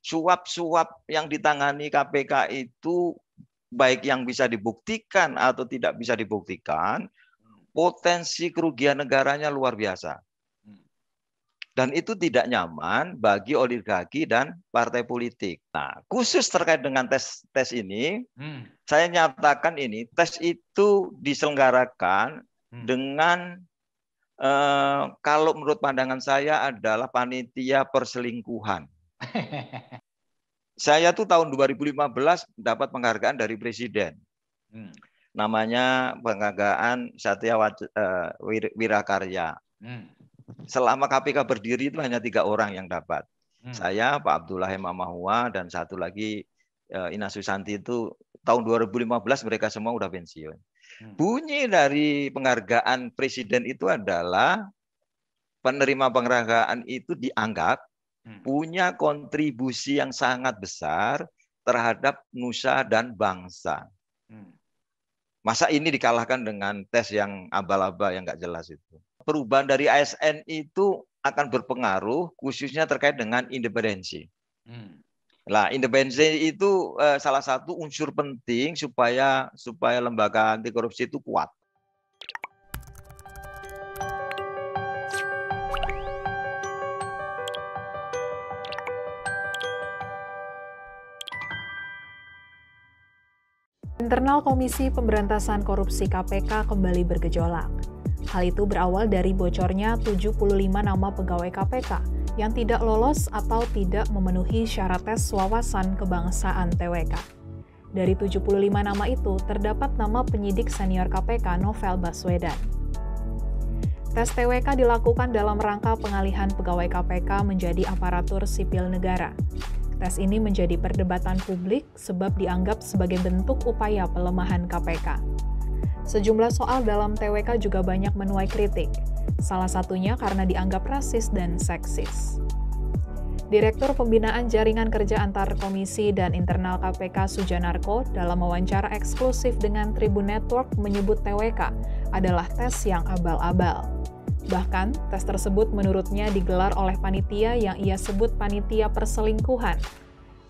suap-suap yang ditangani KPK itu baik yang bisa dibuktikan atau tidak bisa dibuktikan, potensi kerugian negaranya luar biasa. Dan itu tidak nyaman bagi oligarki dan partai politik. Nah, khusus terkait dengan tes ini, saya nyatakan ini, tes itu diselenggarakan dengan, kalau menurut pandangan saya adalah panitia perselingkuhan. Saya tuh tahun 2015 dapat penghargaan dari Presiden. Namanya penghargaan Satya Wirakarya. Selama KPK berdiri itu hanya 3 orang yang dapat. Saya, Pak Abdullah Hemamahua, dan satu lagi Ina Susanti itu tahun 2015 mereka semua udah pensiun. Bunyi dari penghargaan Presiden itu adalah penerima penghargaan itu dianggap punya kontribusi yang sangat besar terhadap nusa dan bangsa. Masa ini dikalahkan dengan tes yang abal-abal yang nggak jelas itu. Perubahan dari ASN itu akan berpengaruh khususnya terkait dengan independensi. Nah, independensi itu salah satu unsur penting supaya lembaga anti korupsi itu kuat. Internal Komisi Pemberantasan Korupsi KPK kembali bergejolak. Hal itu berawal dari bocornya 75 nama pegawai KPK yang tidak lolos atau tidak memenuhi syarat tes wawasan kebangsaan TWK. Dari 75 nama itu, terdapat nama penyidik senior KPK Novel Baswedan. Tes TWK dilakukan dalam rangka pengalihan pegawai KPK menjadi aparatur sipil negara. Tes ini menjadi perdebatan publik sebab dianggap sebagai bentuk upaya pelemahan KPK. Sejumlah soal dalam TWK juga banyak menuai kritik, salah satunya karena dianggap rasis dan seksis. Direktur Pembinaan Jaringan Kerja Antar Komisi dan Internal KPK Sujanarko dalam wawancara eksklusif dengan Tribun Network menyebut TWK adalah tes yang abal-abal. Bahkan, tes tersebut menurutnya digelar oleh panitia yang ia sebut panitia perselingkuhan.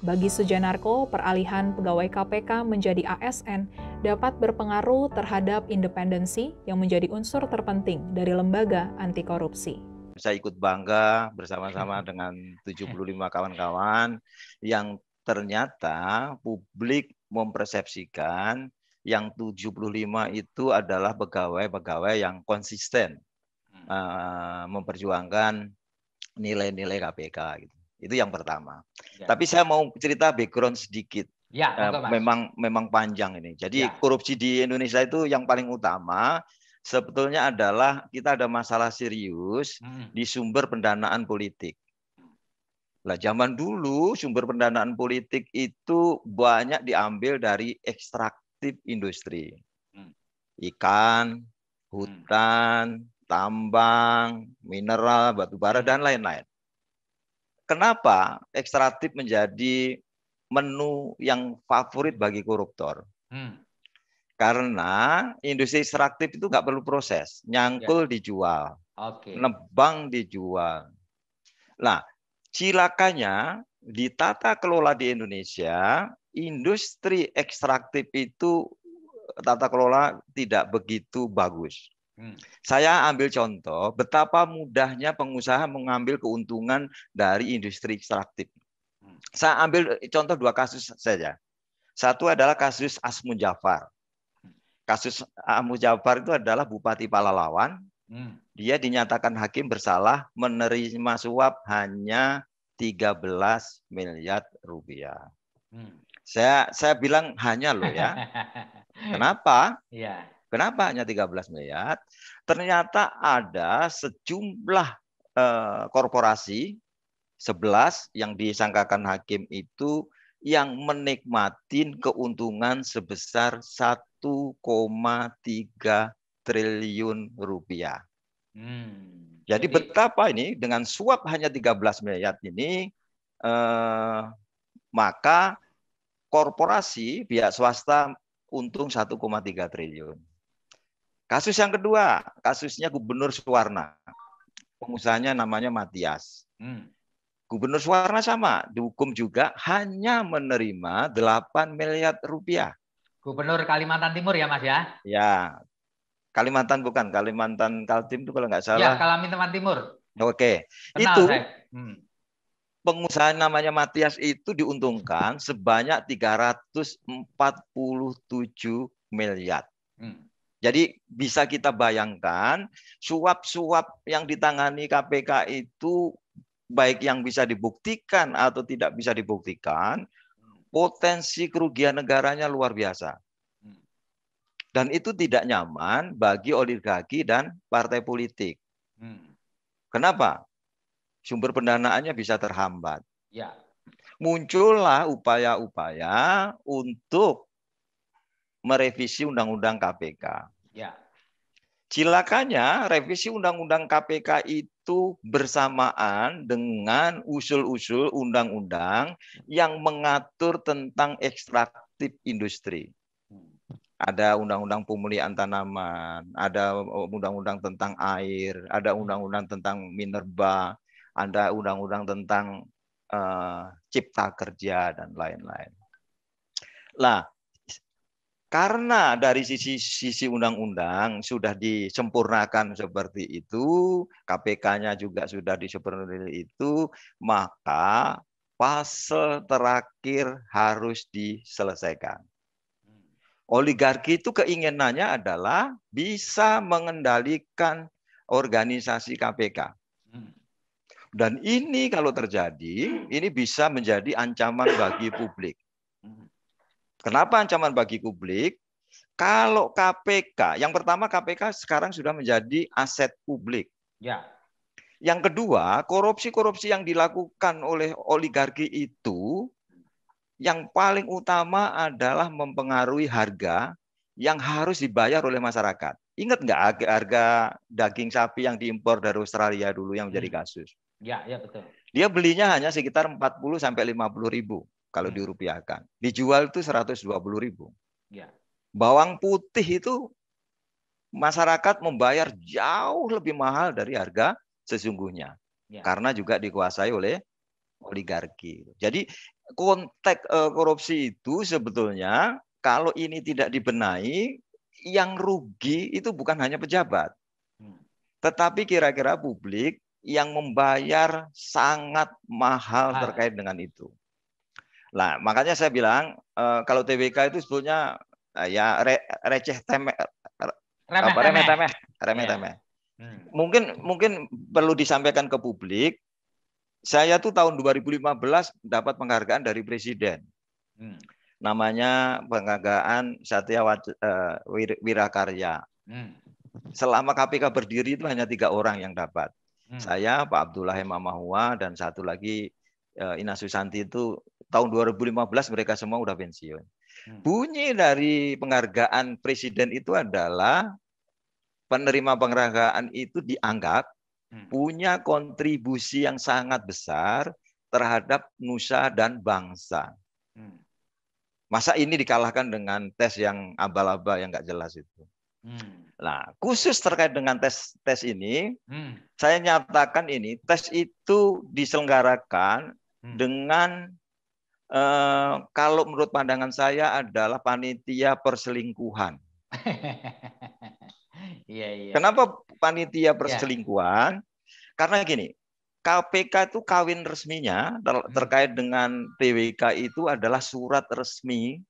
Bagi Sujanarko, peralihan pegawai KPK menjadi ASN dapat berpengaruh terhadap independensi yang menjadi unsur terpenting dari lembaga anti korupsi. Saya ikut bangga bersama-sama dengan 75 kawan-kawan yang ternyata publik mempersepsikan yang 75 itu adalah pegawai-pegawai yang konsisten memperjuangkan nilai-nilai KPK gitu. Itu yang pertama. Ya. Tapi saya mau cerita background sedikit. Ya, memang panjang ini. Jadi korupsi di Indonesia itu yang paling utama sebetulnya adalah kita ada masalah serius di sumber pendanaan politik. Lah zaman dulu sumber pendanaan politik itu banyak diambil dari ekstraktif industri. Ikan, hutan, tambang, mineral, batu bara, dan lain-lain. Kenapa ekstraktif menjadi menu yang favorit bagi koruptor? Karena industri ekstraktif itu nggak perlu proses, nyangkul dijual, nebang dijual. Nah, cilakanya di tata kelola di Indonesia, industri ekstraktif itu tata kelola tidak begitu bagus. Saya ambil contoh betapa mudahnya pengusaha mengambil keuntungan dari industri ekstraktif. Saya ambil contoh 2 kasus saja. Satu adalah kasus Asmu Jafar. Kasus Asmu Jafar itu adalah Bupati Palalawan. Dia dinyatakan hakim bersalah menerima suap hanya 13 miliar rupiah. Saya bilang hanya loh ya. Kenapa? Kenapa hanya 13 miliar? Ternyata ada sejumlah korporasi 11 yang disangkakan hakim itu yang menikmatin keuntungan sebesar 1,3 triliun rupiah. Jadi betapa ini dengan suap hanya 13 miliar ini maka korporasi pihak swasta untung 1,3 triliun. Kasus yang kedua, kasusnya Gubernur Suwarna. Pengusahanya namanya Matias. Gubernur Suwarna sama, dihukum juga hanya menerima 8 miliar rupiah. Gubernur Kalimantan Timur ya Mas ya? Ya, Kalimantan bukan, Kalimantan Kaltim itu kalau nggak Ya, salah. Kalimantan Timur. Oke, Kenal itu saya. pengusaha namanya Matias itu diuntungkan sebanyak 347 miliar. Jadi bisa kita bayangkan suap-suap yang ditangani KPK itu baik yang bisa dibuktikan atau tidak bisa dibuktikan, potensi kerugian negaranya luar biasa. Dan itu tidak nyaman bagi oligarki dan partai politik. Kenapa? Sumber pendanaannya bisa terhambat. Ya. Muncullah upaya-upaya untuk merevisi Undang-Undang KPK. Ya. Cilakanya revisi Undang-Undang KPK itu bersamaan dengan usul-usul undang-undang yang mengatur tentang ekstraktif industri. Ada undang-undang pemulihan tanaman, ada undang-undang tentang air, ada undang-undang tentang minerba, ada undang-undang tentang cipta kerja dan lain-lain. Nah, karena dari sisi undang-undang sudah disempurnakan seperti itu, KPK-nya juga sudah disempurnakan itu, maka fase terakhir harus diselesaikan. Oligarki itu keinginannya adalah bisa mengendalikan organisasi KPK. Dan ini kalau terjadi, ini bisa menjadi ancaman bagi publik. Kenapa ancaman bagi publik? Kalau KPK, yang pertama KPK sekarang sudah menjadi aset publik. Ya. Yang kedua, korupsi-korupsi yang dilakukan oleh oligarki itu, yang paling utama adalah mempengaruhi harga yang harus dibayar oleh masyarakat. Ingat nggak harga daging sapi yang diimpor dari Australia dulu yang menjadi kasus? Ya, ya betul. Dia belinya hanya sekitar 40 sampai 50 ribu kalau dirupiahkan. Dijual itu 120 ribu. Ya. Bawang putih itu masyarakat membayar jauh lebih mahal dari harga sesungguhnya. Ya. Karena juga dikuasai oleh oligarki. Jadi konteks korupsi itu sebetulnya kalau ini tidak dibenahi, yang rugi itu bukan hanya pejabat, tetapi kira-kira publik yang membayar sangat mahal terkait dengan itu. Nah, makanya saya bilang kalau TBK itu sebetulnya ya remeh-temeh. Mungkin perlu disampaikan ke publik. Saya tuh tahun 2015 dapat penghargaan dari Presiden. Namanya penghargaan Satya Wirakarya. Selama KPK berdiri itu hanya 3 orang yang dapat. Saya, Pak Abdullah Hemamahua, dan satu lagi Ina Susanti itu tahun 2015 mereka semua udah pensiun. Bunyi dari penghargaan Presiden itu adalah penerima penghargaan itu dianggap punya kontribusi yang sangat besar terhadap nusa dan bangsa. Masa ini dikalahkan dengan tes yang abal-abal yang nggak jelas itu. Nah, khusus terkait dengan tes ini, saya nyatakan ini tes itu diselenggarakan dengan kalau menurut pandangan saya adalah panitia perselingkuhan. Kenapa panitia perselingkuhan? Karena gini, KPK itu kawin resminya terkait dengan TWK itu adalah surat resmi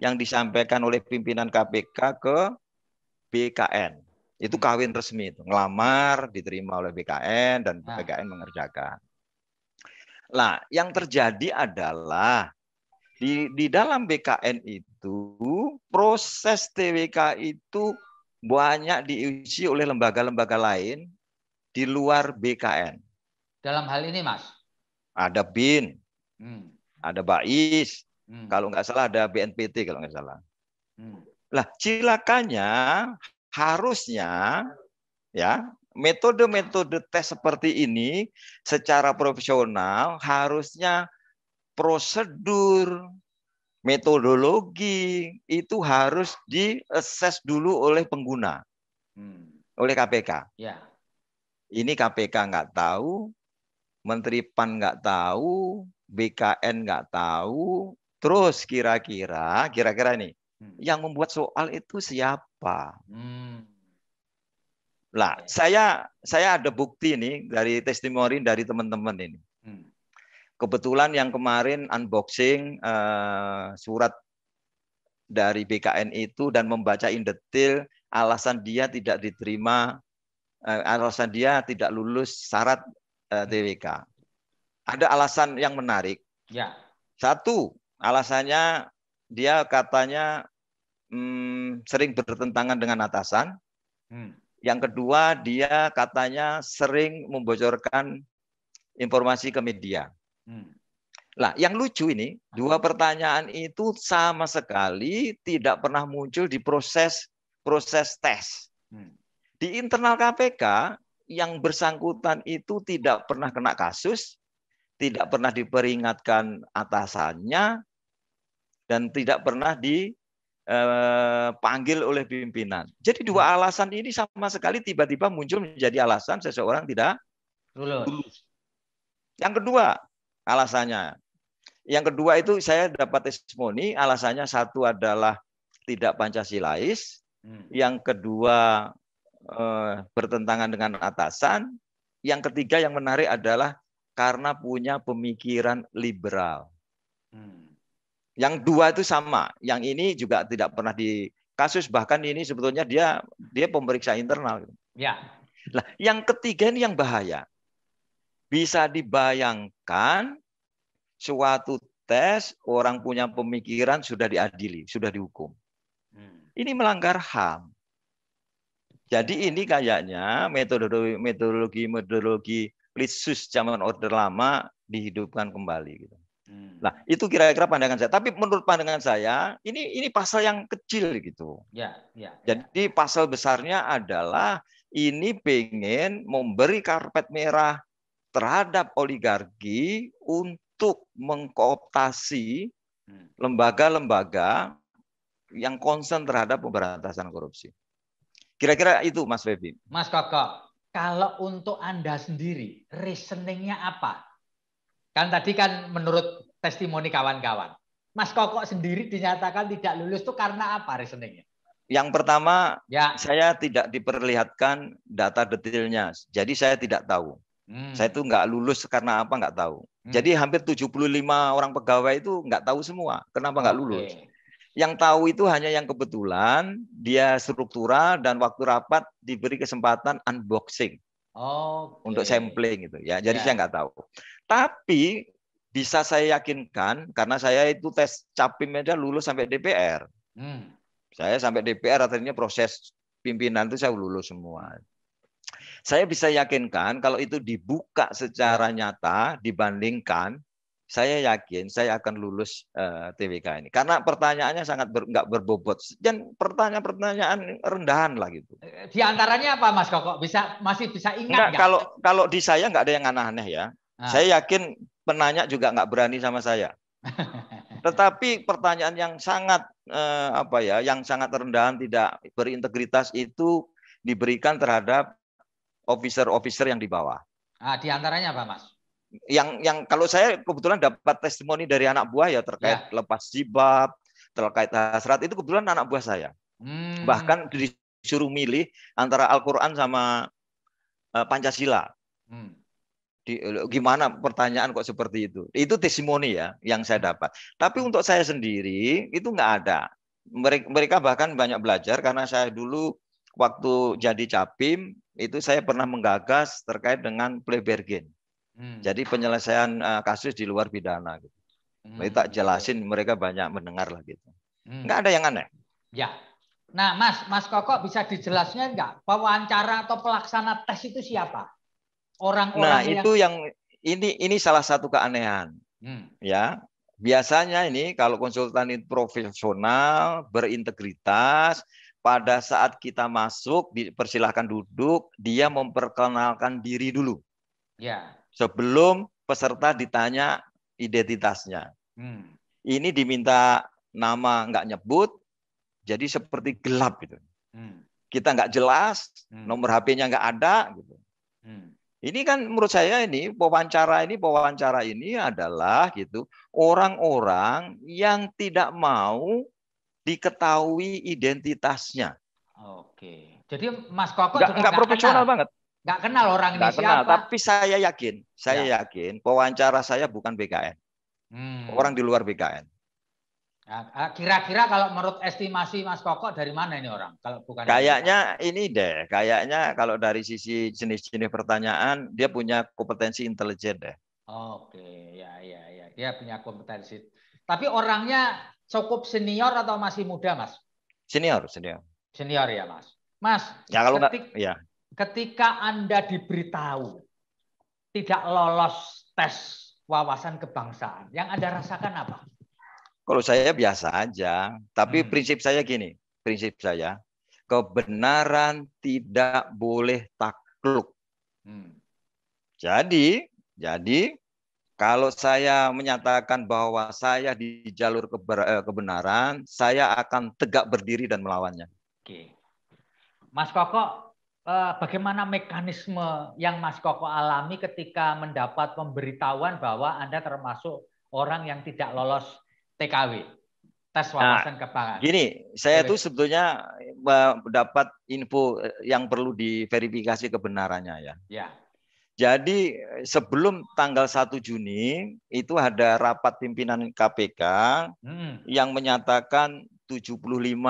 yang disampaikan oleh pimpinan KPK ke BKN. Itu kawin resmi itu, ngelamar, diterima oleh BKN dan BKN mengerjakan. Nah, yang terjadi adalah di dalam BKN itu proses TWK itu banyak diisi oleh lembaga-lembaga lain di luar BKN. Dalam hal ini, Mas? Ada BIN, ada BAIS, kalau nggak salah ada BNPT kalau nggak salah. Lah, cilakanya harusnya ya metode-metode tes seperti ini secara profesional harusnya prosedur, metodologi itu harus di-assess dulu oleh pengguna, oleh KPK. Ya. Ini KPK nggak tahu, Menteri PAN nggak tahu, BKN nggak tahu. Terus kira-kira nih, yang membuat soal itu siapa? Lah, saya ada bukti nih dari testimoni dari teman-teman ini. Kebetulan yang kemarin unboxing surat dari BKN itu dan membaca in detail alasan dia tidak diterima, alasan dia tidak lulus syarat TWK. Ada alasan yang menarik. Ya. Satu, alasannya dia katanya sering bertentangan dengan atasan. Yang kedua, dia katanya sering membocorkan informasi ke media. Lah, yang lucu ini, dua pertanyaan itu sama sekali tidak pernah muncul di proses tes. Di internal KPK, yang bersangkutan itu tidak pernah kena kasus, tidak pernah diperingatkan atasannya, dan tidak pernah dipanggil oleh pimpinan. Jadi dua alasan ini sama sekali tiba-tiba muncul menjadi alasan seseorang tidak lulus. Yang kedua, alasannya. Yang kedua itu saya dapat testimoni, alasannya satu adalah tidak Pancasilais, yang kedua bertentangan dengan atasan, yang ketiga yang menarik adalah karena punya pemikiran liberal. Yang dua itu sama, yang ini juga tidak pernah di kasus, bahkan ini sebetulnya dia pemeriksa internal. Ya. Nah, yang ketiga ini yang bahaya. Bisa dibayangkan suatu tes orang punya pemikiran sudah diadili, sudah dihukum. Ini melanggar HAM. Jadi ini kayaknya metodologi litsus zaman Orde Lama dihidupkan kembali. Gitu. Nah, itu kira-kira pandangan saya. Tapi menurut pandangan saya, ini pasal yang kecil gitu. Jadi pasal besarnya adalah ini pengen memberi karpet merah terhadap oligarki untuk mengkooptasi lembaga-lembaga yang concern terhadap pemberantasan korupsi. Kira-kira itu, Mas Febi. Mas Koko, kalau untuk Anda sendiri, reasoningnya apa? Kan tadi kan menurut testimoni kawan-kawan, Mas Koko sendiri dinyatakan tidak lulus itu karena apa reasoningnya? Yang pertama, saya tidak diperlihatkan data detailnya, jadi saya tidak tahu. Saya itu nggak lulus karena apa nggak tahu. Jadi hampir 75 orang pegawai itu nggak tahu semua. Kenapa nggak lulus? Yang tahu itu hanya yang kebetulan dia struktural dan waktu rapat diberi kesempatan unboxing untuk sampling itu ya. Jadi saya nggak tahu. Tapi bisa saya yakinkan karena saya itu tes capim aja lulus sampai DPR. Saya sampai DPR artinya proses pimpinan itu saya lulus semua. Saya bisa yakinkan kalau itu dibuka secara nyata dibandingkan, saya yakin saya akan lulus TWK ini. Karena pertanyaannya sangat nggak berbobot dan pertanyaan-pertanyaan rendahan lah gitu. Di antaranya apa, Mas Koko? Masih bisa ingat nggak? Kalau di saya nggak ada yang aneh-aneh ya. Saya yakin penanya juga nggak berani sama saya. Tetapi pertanyaan yang sangat yang sangat rendahan, tidak berintegritas itu diberikan terhadap officer-officer yang di bawah. Di antaranya apa, Mas? Yang kalau saya kebetulan dapat testimoni dari anak buah ya terkait lepas jilbab, terkait hasrat itu kebetulan anak buah saya. Bahkan disuruh milih antara Al-Qur'an sama Pancasila. Gimana pertanyaan kok seperti itu? Itu testimoni ya yang saya dapat. Tapi untuk saya sendiri itu nggak ada. Mereka bahkan banyak belajar karena saya dulu waktu jadi capim itu saya pernah menggagas terkait dengan plea bargain. Jadi penyelesaian kasus di luar pidana gitu. Jadi tak jelasin mereka banyak mendengar lah gitu. Nggak ada yang aneh. Ya. Nah, Mas Koko bisa dijelaskan nggak pewawancara atau pelaksana tes itu siapa? Orang-orang itu yang ini salah satu keanehan. Ya. Biasanya ini kalau konsultan itu profesional, berintegritas, pada saat kita masuk dipersilahkan duduk, dia memperkenalkan diri dulu. Ya. Sebelum peserta ditanya identitasnya. Ini diminta nama nggak nyebut, jadi seperti gelap gitu. Kita nggak jelas, nomor HP-nya nggak ada gitu. Ini kan menurut saya ini wawancara ini adalah gitu orang-orang yang tidak mau diketahui identitasnya. Oke. Jadi Mas Koko juga nggak profesional kenal. banget. Nggak kenal orang ini Nggak kenal, siapa. tapi saya yakin wawancara saya bukan BKN. Orang di luar BKN. Kira-kira kalau menurut estimasi Mas Koko dari mana ini orang? Kalau bukan kayaknya kalau dari sisi jenis-jenis pertanyaan dia punya kompetensi intelijen deh. Oke, ya, dia punya kompetensi. Tapi orangnya cukup senior atau masih muda, Mas? Senior. Senior ya, Mas. Mas, ya kalau ketika Anda diberitahu tidak lolos tes wawasan kebangsaan, yang Anda rasakan apa? Kalau saya biasa aja, tapi prinsip saya gini, kebenaran tidak boleh takluk. Jadi kalau saya menyatakan bahwa saya di jalur kebenaran, saya akan tegak berdiri dan melawannya. Oke. Mas Koko, bagaimana mekanisme yang Mas Koko alami ketika mendapat pemberitahuan bahwa Anda termasuk orang yang tidak lolos TKW, tes wawasan kebangsaan? Gini, saya tuh sebetulnya dapat info yang perlu diverifikasi kebenarannya ya. Ya. Jadi sebelum tanggal 1 Juni itu ada rapat pimpinan KPK yang menyatakan 75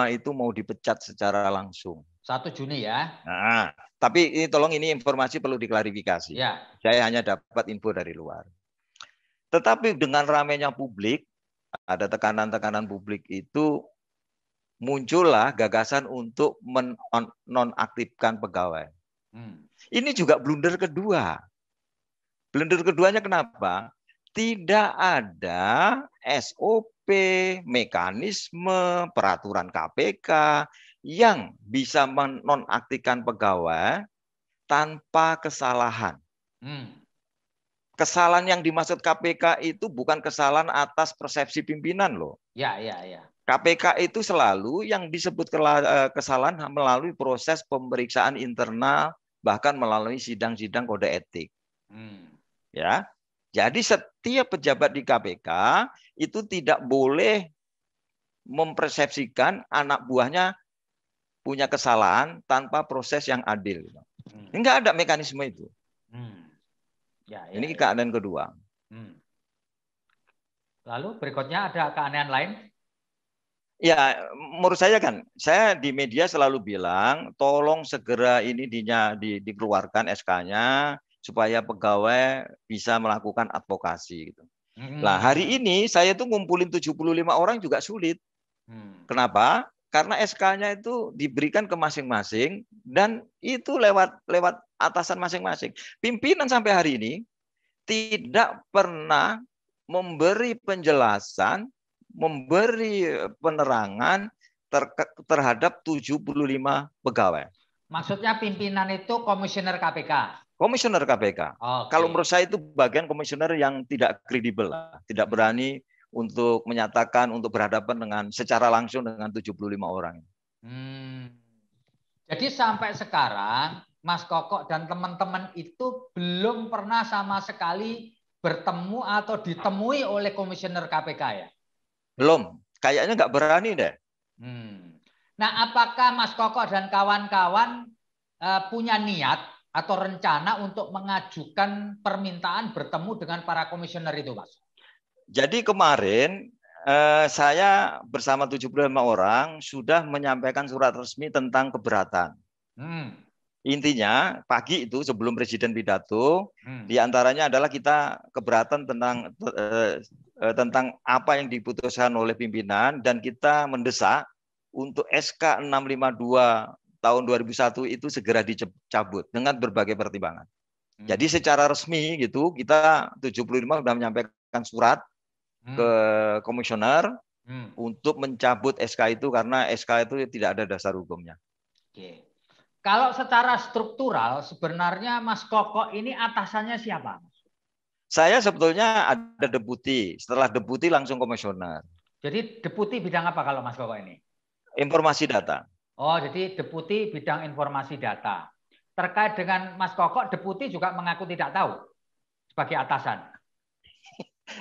itu mau dipecat secara langsung. 1 Juni ya. Nah, tapi ini informasi perlu diklarifikasi. Ya. Saya hanya dapat info dari luar. Tetapi dengan ramainya publik, ada tekanan-tekanan publik itu muncullah gagasan untuk menonaktifkan pegawai. Ini juga blunder kedua. Blunder keduanya kenapa? Tidak ada SOP, mekanisme, peraturan KPK yang bisa menonaktifkan pegawai tanpa kesalahan. Kesalahan yang dimaksud KPK itu bukan kesalahan atas persepsi pimpinan loh. Ya. KPK itu selalu yang disebut kesalahan melalui proses pemeriksaan internal, bahkan melalui sidang-sidang kode etik. Ya, jadi setiap pejabat di KPK itu tidak boleh mempersepsikan anak buahnya punya kesalahan tanpa proses yang adil. Enggak ada mekanisme itu. Ini keadaan kedua. Lalu berikutnya ada keanehan lain? Ya, menurut saya kan, saya di media selalu bilang, tolong segera ini dikeluarkan SK-nya supaya pegawai bisa melakukan advokasi. Gitu. Nah, hari ini saya tuh ngumpulin 75 orang juga sulit. Kenapa? Karena SK-nya itu diberikan ke masing-masing dan itu lewat atasan masing-masing. Pimpinan sampai hari ini tidak pernah memberi penjelasan, memberi penerangan terhadap 75 pegawai. Maksudnya pimpinan itu komisioner KPK? Komisioner KPK. Okay. Kalau menurut saya itu bagian komisioner yang tidak kredibel, tidak berani untuk menyatakan, untuk berhadapan dengan secara langsung dengan 75 orang. Jadi sampai sekarang Mas Koko dan teman-teman itu belum pernah sama sekali bertemu atau ditemui oleh komisioner KPK ya? Belum, kayaknya nggak berani deh. Nah, apakah Mas Koko dan kawan-kawan punya niat atau rencana untuk mengajukan permintaan bertemu dengan para komisioner itu, Mas? Jadi kemarin saya bersama 75 orang sudah menyampaikan surat resmi tentang keberatan. Intinya pagi itu sebelum Presiden pidato, diantaranya adalah kita keberatan tentang apa yang diputuskan oleh pimpinan dan kita mendesak untuk SK 652 tahun 2001 itu segera dicabut dengan berbagai pertimbangan. Jadi secara resmi gitu kita 75 sudah menyampaikan surat ke komisioner untuk mencabut SK itu karena SK itu tidak ada dasar hukumnya. Oke. Kalau secara struktural sebenarnya Mas Koko ini atasannya siapa? Saya sebetulnya ada deputi. Setelah deputi langsung komisioner. Jadi deputi bidang apa kalau Mas Koko ini? Informasi data. Oh, jadi deputi bidang informasi data. terkait dengan Mas Koko, Deputi juga mengaku tidak tahu sebagai atasan.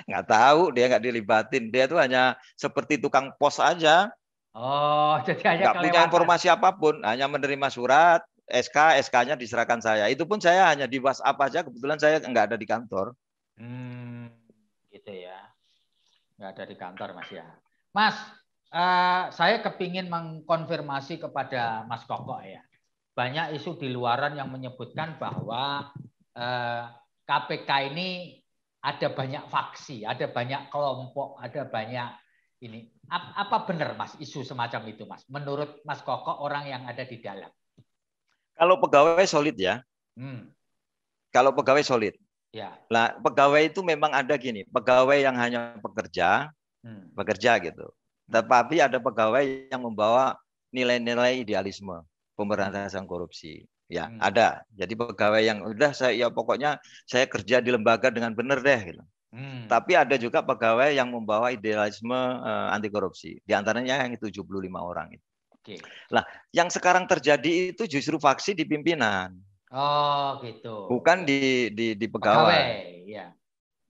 Nggak tahu, dia nggak dilibatin. Dia tuh hanya seperti tukang pos aja. Oh, jadi hanya Nggak punya kelewatan. informasi apapun, hanya menerima surat, SK-nya diserahkan saya. Itu pun saya hanya di WhatsApp aja, kebetulan saya nggak ada di kantor. Gitu ya. Nggak ada di kantor, Mas ya. Mas, saya kepingin mengkonfirmasi kepada Mas Koko ya. Banyak isu di luaran yang menyebutkan bahwa KPK ini ada banyak faksi, ada banyak kelompok, ada banyak ini. Apa benar, Mas, isu semacam itu, Mas? Menurut Mas Koko, orang yang ada di dalam. Kalau pegawai solid ya. Kalau pegawai solid. Ya. Nah, pegawai itu memang ada gini, pegawai yang hanya bekerja gitu. Tetapi ada pegawai yang membawa nilai-nilai idealisme, pemberantasan korupsi. Ya, ada. Jadi pegawai yang udah saya pokoknya saya kerja di lembaga dengan benar deh gitu. Tapi ada juga pegawai yang membawa idealisme anti korupsi. Di antaranya yang 75 orang itu. Oke. Nah, yang sekarang terjadi itu justru faksi di pimpinan. Oh, gitu. Bukan di pegawai. Ya.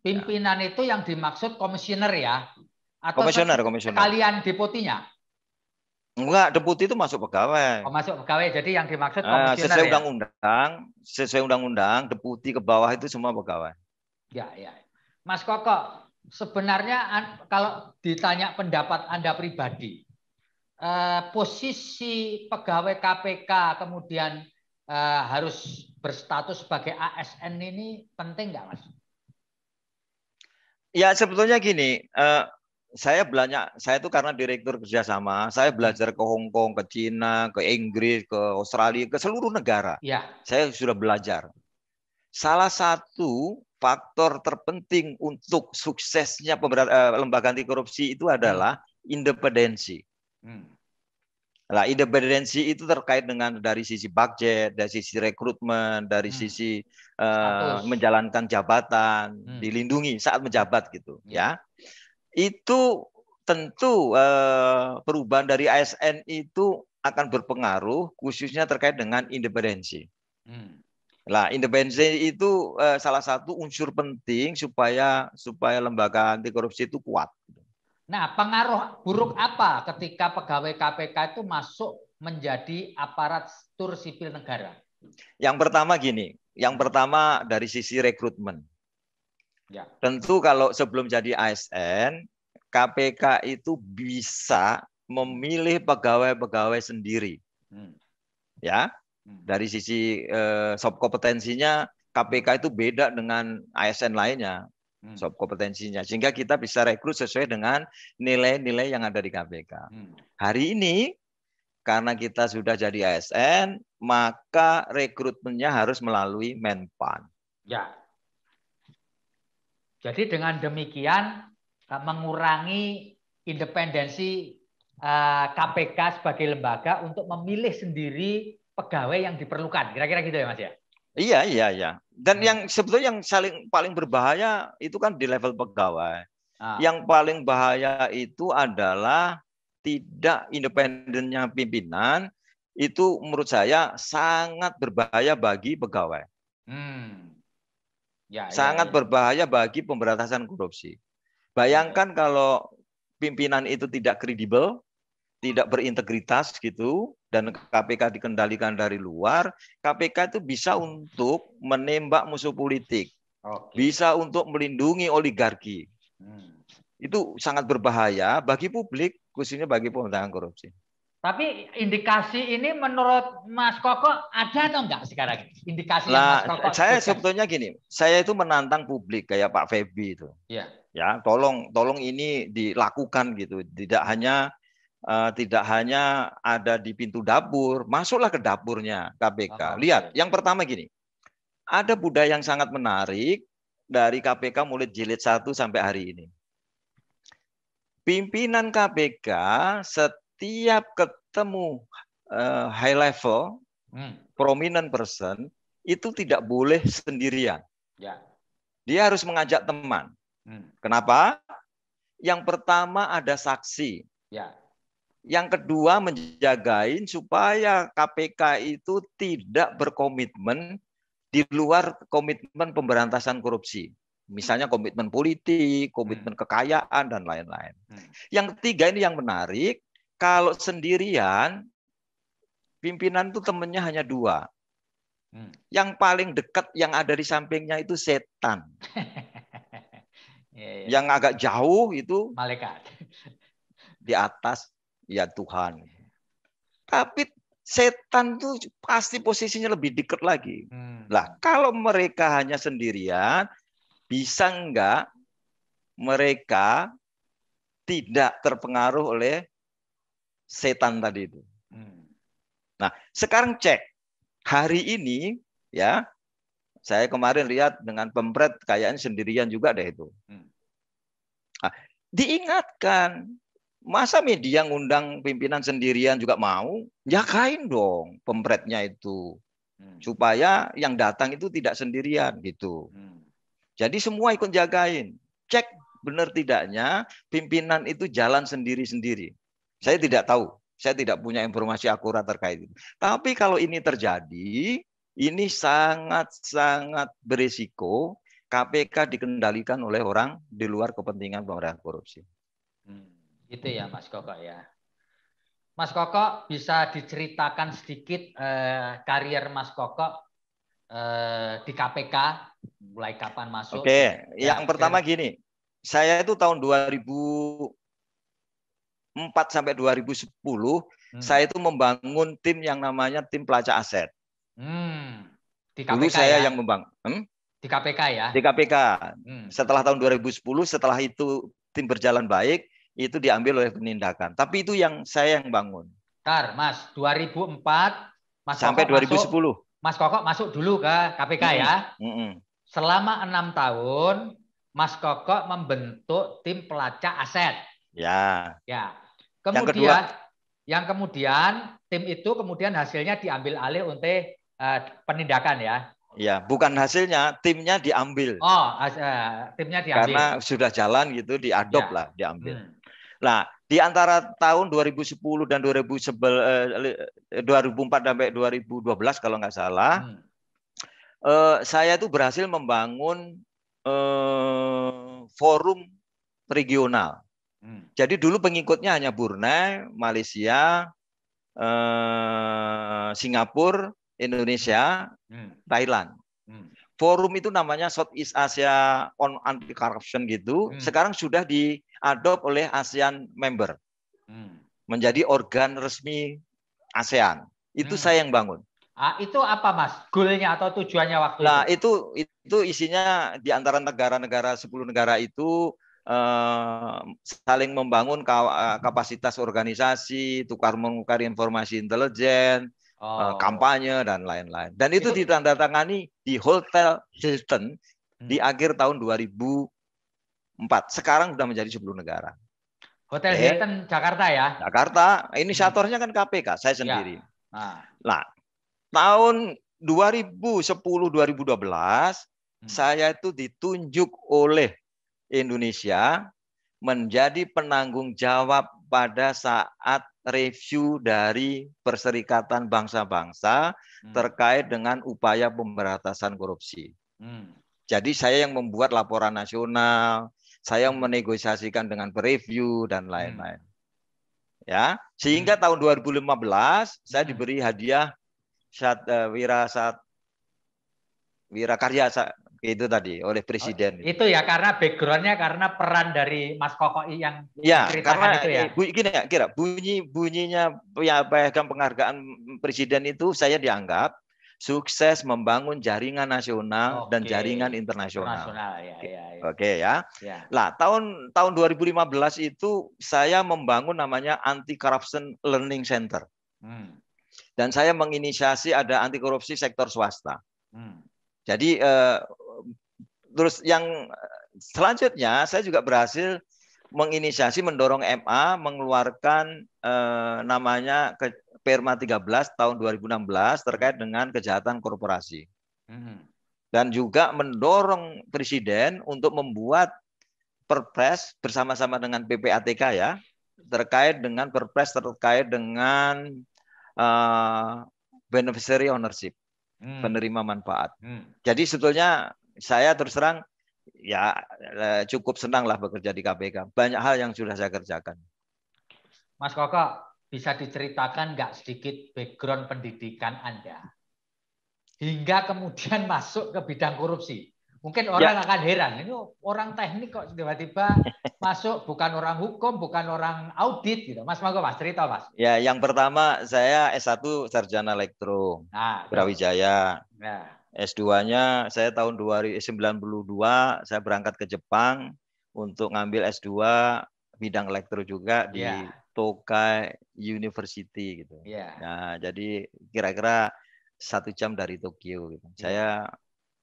Pimpinan itu yang dimaksud komisioner ya? Atau komisioner. sekalian deputinya? Enggak, deputi itu masuk pegawai. Oh, masuk pegawai. Jadi yang dimaksud komisioner sesuai undang-undang, deputi ke bawah itu semua pegawai. Ya. Mas Koko, sebenarnya kalau ditanya pendapat Anda pribadi, posisi pegawai KPK kemudian harus berstatus sebagai ASN ini penting nggak, Mas? Ya sebetulnya gini, saya itu karena direktur kerjasama, saya belajar ke Hong Kong, ke Cina, ke Inggris, ke Australia, ke seluruh negara. Ya. Saya sudah belajar. Salah satu faktor terpenting untuk suksesnya lembaga anti korupsi itu adalah independensi. Nah, independensi itu terkait dengan dari sisi budget, dari sisi rekrutmen, dari sisi menjalankan jabatan, dilindungi saat menjabat gitu, ya. Itu tentu perubahan dari ASN itu akan berpengaruh khususnya terkait dengan independensi. Nah, independensi itu salah satu unsur penting supaya lembaga anti korupsi itu kuat. Nah, pengaruh buruk apa ketika pegawai KPK itu masuk menjadi aparatur sipil negara? Yang pertama gini, dari sisi rekrutmen. Ya. Tentu kalau sebelum jadi ASN, KPK itu bisa memilih pegawai-pegawai sendiri. Ya, dari sisi soft kompetensinya KPK itu beda dengan ASN lainnya. Soft kompetensinya, sehingga kita bisa rekrut sesuai dengan nilai-nilai yang ada di KPK. Hari ini karena kita sudah jadi ASN, maka rekrutmennya harus melalui Menpan. Ya. Jadi dengan demikian mengurangi independensi KPK sebagai lembaga untuk memilih sendiri pegawai yang diperlukan. Kira-kira gitu ya, Mas ya? Iya. Dan yang sebetulnya yang paling berbahaya itu kan di level pegawai. Yang paling bahaya itu adalah tidak independennya pimpinan, itu menurut saya sangat berbahaya bagi pegawai. Sangat berbahaya bagi pemberantasan korupsi. Bayangkan kalau pimpinan itu tidak kredibel, tidak berintegritas gitu, dan KPK dikendalikan dari luar, KPK itu bisa untuk menembak musuh politik, bisa untuk melindungi oligarki. Itu sangat berbahaya bagi publik, khususnya bagi pemberantasan korupsi. Tapi indikasi ini menurut Mas Koko ada atau enggak sekarang? Indikasi yang Mas Koko saya sebetulnya gini, saya itu menantang publik kayak Pak Feby itu. Ya, tolong ini dilakukan gitu, tidak hanya ada di pintu dapur, masuklah ke dapurnya KPK. Lihat, yang pertama gini, ada budaya yang sangat menarik dari KPK mulai jilid 1 sampai hari ini. Pimpinan KPK setiap ketemu high level, prominent person, itu tidak boleh sendirian. Dia harus mengajak teman. Kenapa? Yang pertama ada saksi. Yang kedua, menjagain supaya KPK itu tidak berkomitmen di luar komitmen pemberantasan korupsi. Misalnya komitmen politik, komitmen kekayaan, dan lain-lain. Yang ketiga ini yang menarik, kalau sendirian, pimpinan itu temannya hanya dua. Yang paling dekat yang ada di sampingnya itu setan. Yang agak jauh itu malaikat. Di atas ya Tuhan. Tapi setan tuh pasti posisinya lebih dekat lagi. Lah, kalau mereka hanya sendirian, bisa enggak mereka tidak terpengaruh oleh setan tadi itu? Nah, sekarang cek hari ini ya, saya kemarin lihat dengan Pempret kayaknya sendirian juga deh itu. Nah, diingatkan, masa media ngundang pimpinan sendirian juga mau? Jagain dong Pempretnya itu. Supaya yang datang itu tidak sendirian gitu. Jadi semua ikut jagain. Cek benar tidaknya pimpinan itu jalan sendiri-sendiri. Saya tidak tahu. Saya tidak punya informasi akurat terkait itu. Tapi kalau ini terjadi, ini sangat-sangat berisiko KPK dikendalikan oleh orang di luar kepentingan pemberantasan korupsi. Itu ya Mas Koko ya. Mas Koko bisa diceritakan sedikit karier Mas Koko di KPK, mulai kapan masuk? Oke, yang pertama gini, saya itu tahun 2004 sampai 2010, saya itu membangun tim yang namanya tim pelacak aset. Di KPK dulu saya ya? yang membangun. Di KPK ya? Di KPK. Setelah tahun 2010, setelah itu tim berjalan baik, itu diambil oleh penindakan. Tapi itu yang saya yang bangun. Bentar, Mas, 2004 Mas sampai Koko 2010. Mas Koko masuk dulu ke KPK ya. Selama 6 tahun, Mas Koko membentuk tim pelacak aset. Ya. Kemudian, yang kemudian tim itu kemudian hasilnya diambil alih untuk penindakan ya. Ya, bukan hasilnya, timnya diambil. Timnya diambil. Karena sudah jalan gitu, diadop lah, diambil. Nah, di antara tahun 2010 dan 2004 sampai 2012 kalau nggak salah, saya itu berhasil membangun forum regional. Jadi dulu pengikutnya hanya Brunei, Malaysia, Singapura, Indonesia, Thailand. Forum itu namanya Southeast Asia on Anti-Corruption gitu. Sekarang sudah diadop oleh ASEAN member. Menjadi organ resmi ASEAN. Itu saya yang bangun. Itu apa Mas? Goalnya atau tujuannya waktu itu? Nah, itu isinya di antara negara-negara 10 negara itu saling membangun kapasitas organisasi, tukar-menukar informasi intelijen, kampanye dan lain-lain. Dan itu ditandatangani di Hotel Hilton di akhir tahun 2004. Sekarang sudah menjadi 10 negara. Hotel Hilton Jakarta ya? Jakarta. Inisiatornya kan KPK, saya sendiri. Nah, tahun 2010-2012 saya itu ditunjuk oleh Indonesia menjadi penanggung jawab pada saat review dari Perserikatan Bangsa-Bangsa terkait dengan upaya pemberantasan korupsi. Jadi saya yang membuat laporan nasional, saya yang menegosiasikan dengan pereview dan lain-lain. Ya, sehingga tahun 2015 saya diberi hadiah Wirakarya itu tadi oleh Presiden. Itu ya karena backgroundnya karena peran dari Mas Kokoi yang diceritakan itu ya. Gini ya, kira bunyinya penghargaan Presiden itu saya dianggap sukses membangun jaringan nasional dan jaringan internasional. Oke ya. Lah tahun 2015 itu saya membangun namanya Anti Corruption Learning Center. Dan saya menginisiasi ada anti korupsi sektor swasta. Jadi terus yang selanjutnya saya juga berhasil menginisiasi mendorong MA mengeluarkan namanya Perma 13 tahun 2016 terkait dengan kejahatan korporasi. Dan juga mendorong Presiden untuk membuat Perpres bersama-sama dengan PPATK ya. terkait dengan perpres terkait dengan beneficiary ownership, penerima manfaat. Jadi sebetulnya saya terus terang ya cukup senang lah bekerja di KPK. Banyak hal yang sudah saya kerjakan. Mas Koko, bisa diceritakan nggak sedikit background pendidikan Anda hingga kemudian masuk ke bidang korupsi? Mungkin orang akan heran, ini orang teknik kok tiba-tiba masuk, bukan orang hukum, bukan orang audit gitu. Mas Koko, Mas cerita Mas. Ya, yang pertama saya S1 sarjana elektro, Brawijaya. S2-nya saya tahun 1992 saya berangkat ke Jepang untuk ngambil S2 bidang elektro juga di Tokai University gitu. Nah, jadi kira-kira 1 jam dari Tokyo gitu. Saya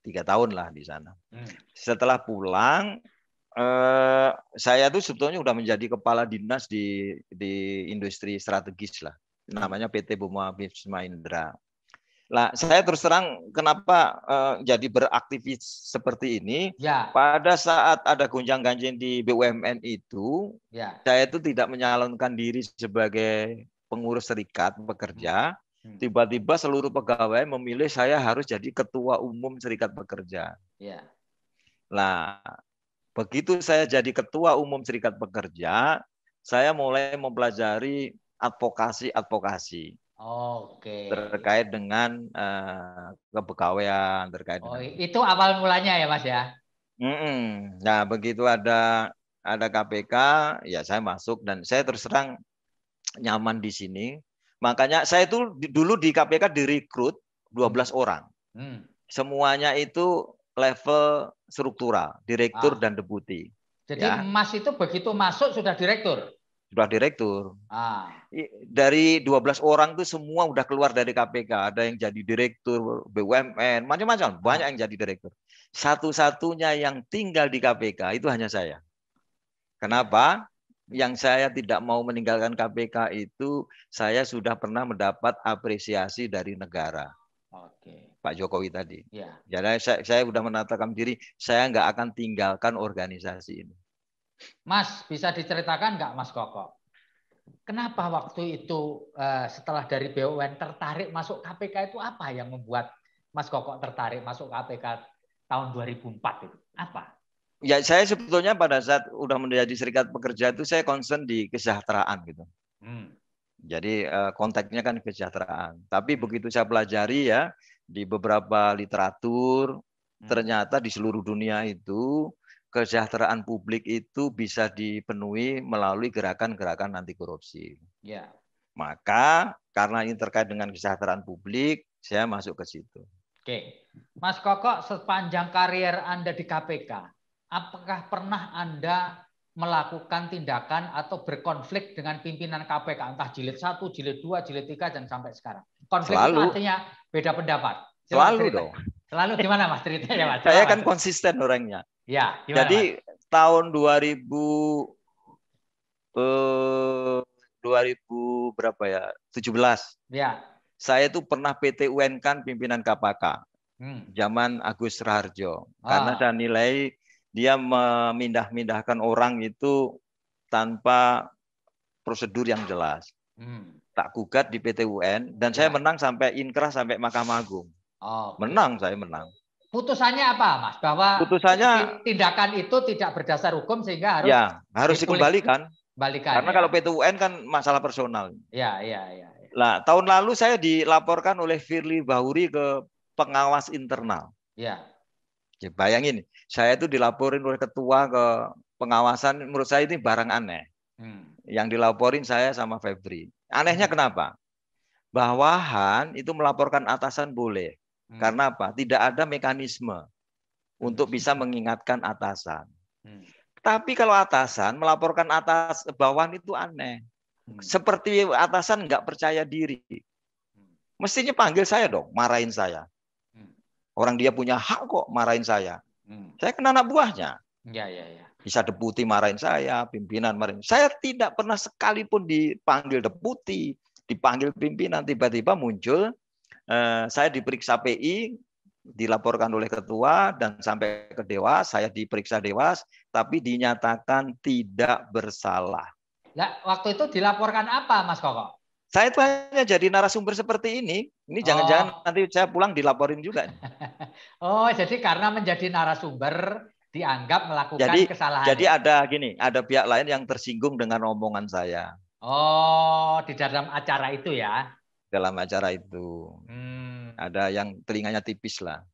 3 tahun lah di sana. Setelah pulang, saya tuh sebetulnya udah menjadi kepala dinas di industri strategis lah. Namanya PT Buma Bisma Indra. Nah, saya terus terang kenapa jadi beraktivis seperti ini. Pada saat ada gonjang-ganjing di BUMN itu, saya itu tidak menyalonkan diri sebagai pengurus serikat pekerja. Tiba-tiba seluruh pegawai memilih saya harus jadi ketua umum serikat pekerja. Nah, begitu saya jadi ketua umum serikat pekerja, saya mulai mempelajari advokasi. Terkait dengan kepegawaian, terkait dengan itu awal mulanya ya Mas ya. Nah, begitu ada KPK, ya saya masuk dan saya terus terang nyaman di sini. Makanya saya itu dulu di KPK direkrut 12 orang. Semuanya itu level struktural, direktur dan deputi. Jadi Mas itu begitu masuk sudah direktur? Sudah direktur. Dari 12 orang itu semua udah keluar dari KPK. Ada yang jadi direktur BUMN, macam-macam. Banyak yang jadi direktur. Satu-satunya yang tinggal di KPK itu hanya saya. Kenapa? Yang saya tidak mau meninggalkan KPK itu, saya sudah pernah mendapat apresiasi dari negara. Pak Jokowi tadi. Jadi saya sudah menatakan diri, saya nggak akan tinggalkan organisasi ini. Mas, bisa diceritakan nggak Mas Koko? Kenapa waktu itu setelah dari BUMN tertarik masuk KPK itu apa yang membuat Mas Koko tertarik masuk KPK tahun 2004 itu? Apa? Ya, saya sebetulnya pada saat udah menjadi serikat pekerja itu saya concern di kesejahteraan gitu. Jadi konteksnya kan kesejahteraan. Tapi begitu saya pelajari ya di beberapa literatur, ternyata di seluruh dunia itu kesejahteraan publik itu bisa dipenuhi melalui gerakan-gerakan anti korupsi. Maka karena ini terkait dengan kesejahteraan publik, saya masuk ke situ. Oke, Mas Koko, sepanjang karier Anda di KPK, apakah pernah Anda melakukan tindakan atau berkonflik dengan pimpinan KPK, entah jilid 1, jilid 2, jilid 3, dan sampai sekarang? Konflik itu artinya beda pendapat. Selalu dong. Selalu gimana Mas ceritanya Mas? Saya kan konsisten orangnya. Ya, gimana, jadi Mas? Tahun 2000 berapa ya? 17. Ya. Saya itu pernah PT UN kan pimpinan KPK. Zaman Agus Raharjo. Karena saya nilai dia memindah-mindahkan orang itu tanpa prosedur yang jelas. Tak gugat di PT UN dan saya menang sampai inkrah sampai Mahkamah Agung. Menang, saya menang. Putusannya apa, Mas? Bahwa putusannya tindakan itu tidak berdasar hukum sehingga harus dikembalikan. Karena kalau PT UN kan masalah personal. Ya. Nah, tahun lalu saya dilaporkan oleh Firly Bahuri ke pengawas internal. Ya, bayangin, saya itu dilaporin oleh ketua ke pengawasan, menurut saya ini barang aneh. Yang dilaporin saya sama Febri. Anehnya kenapa? Bawahan itu melaporkan atasan boleh. Karena apa? Tidak ada mekanisme untuk bisa mengingatkan atasan. Tapi kalau atasan melaporkan bawahan itu aneh. Seperti atasan nggak percaya diri. Mestinya panggil saya dong, marahin saya. Orang dia punya hak kok marahin saya. Saya kan anak buahnya. Bisa deputi marahin saya, pimpinan marahin. Saya tidak pernah sekalipun dipanggil deputi, dipanggil pimpinan. Tiba-tiba muncul, saya diperiksa PI, dilaporkan oleh ketua, dan sampai ke Dewas, saya diperiksa Dewas, tapi dinyatakan tidak bersalah. Lah, waktu itu dilaporkan apa, Mas Koko? Saya itu hanya jadi narasumber seperti ini. Ini jangan-jangan nanti saya pulang dilaporin juga. Oh, jadi karena menjadi narasumber dianggap melakukan kesalahan. Jadi ada gini, ada pihak lain yang tersinggung dengan omongan saya. Oh, di dalam acara itu ya? Dalam acara itu. Ada yang telinganya tipis lah.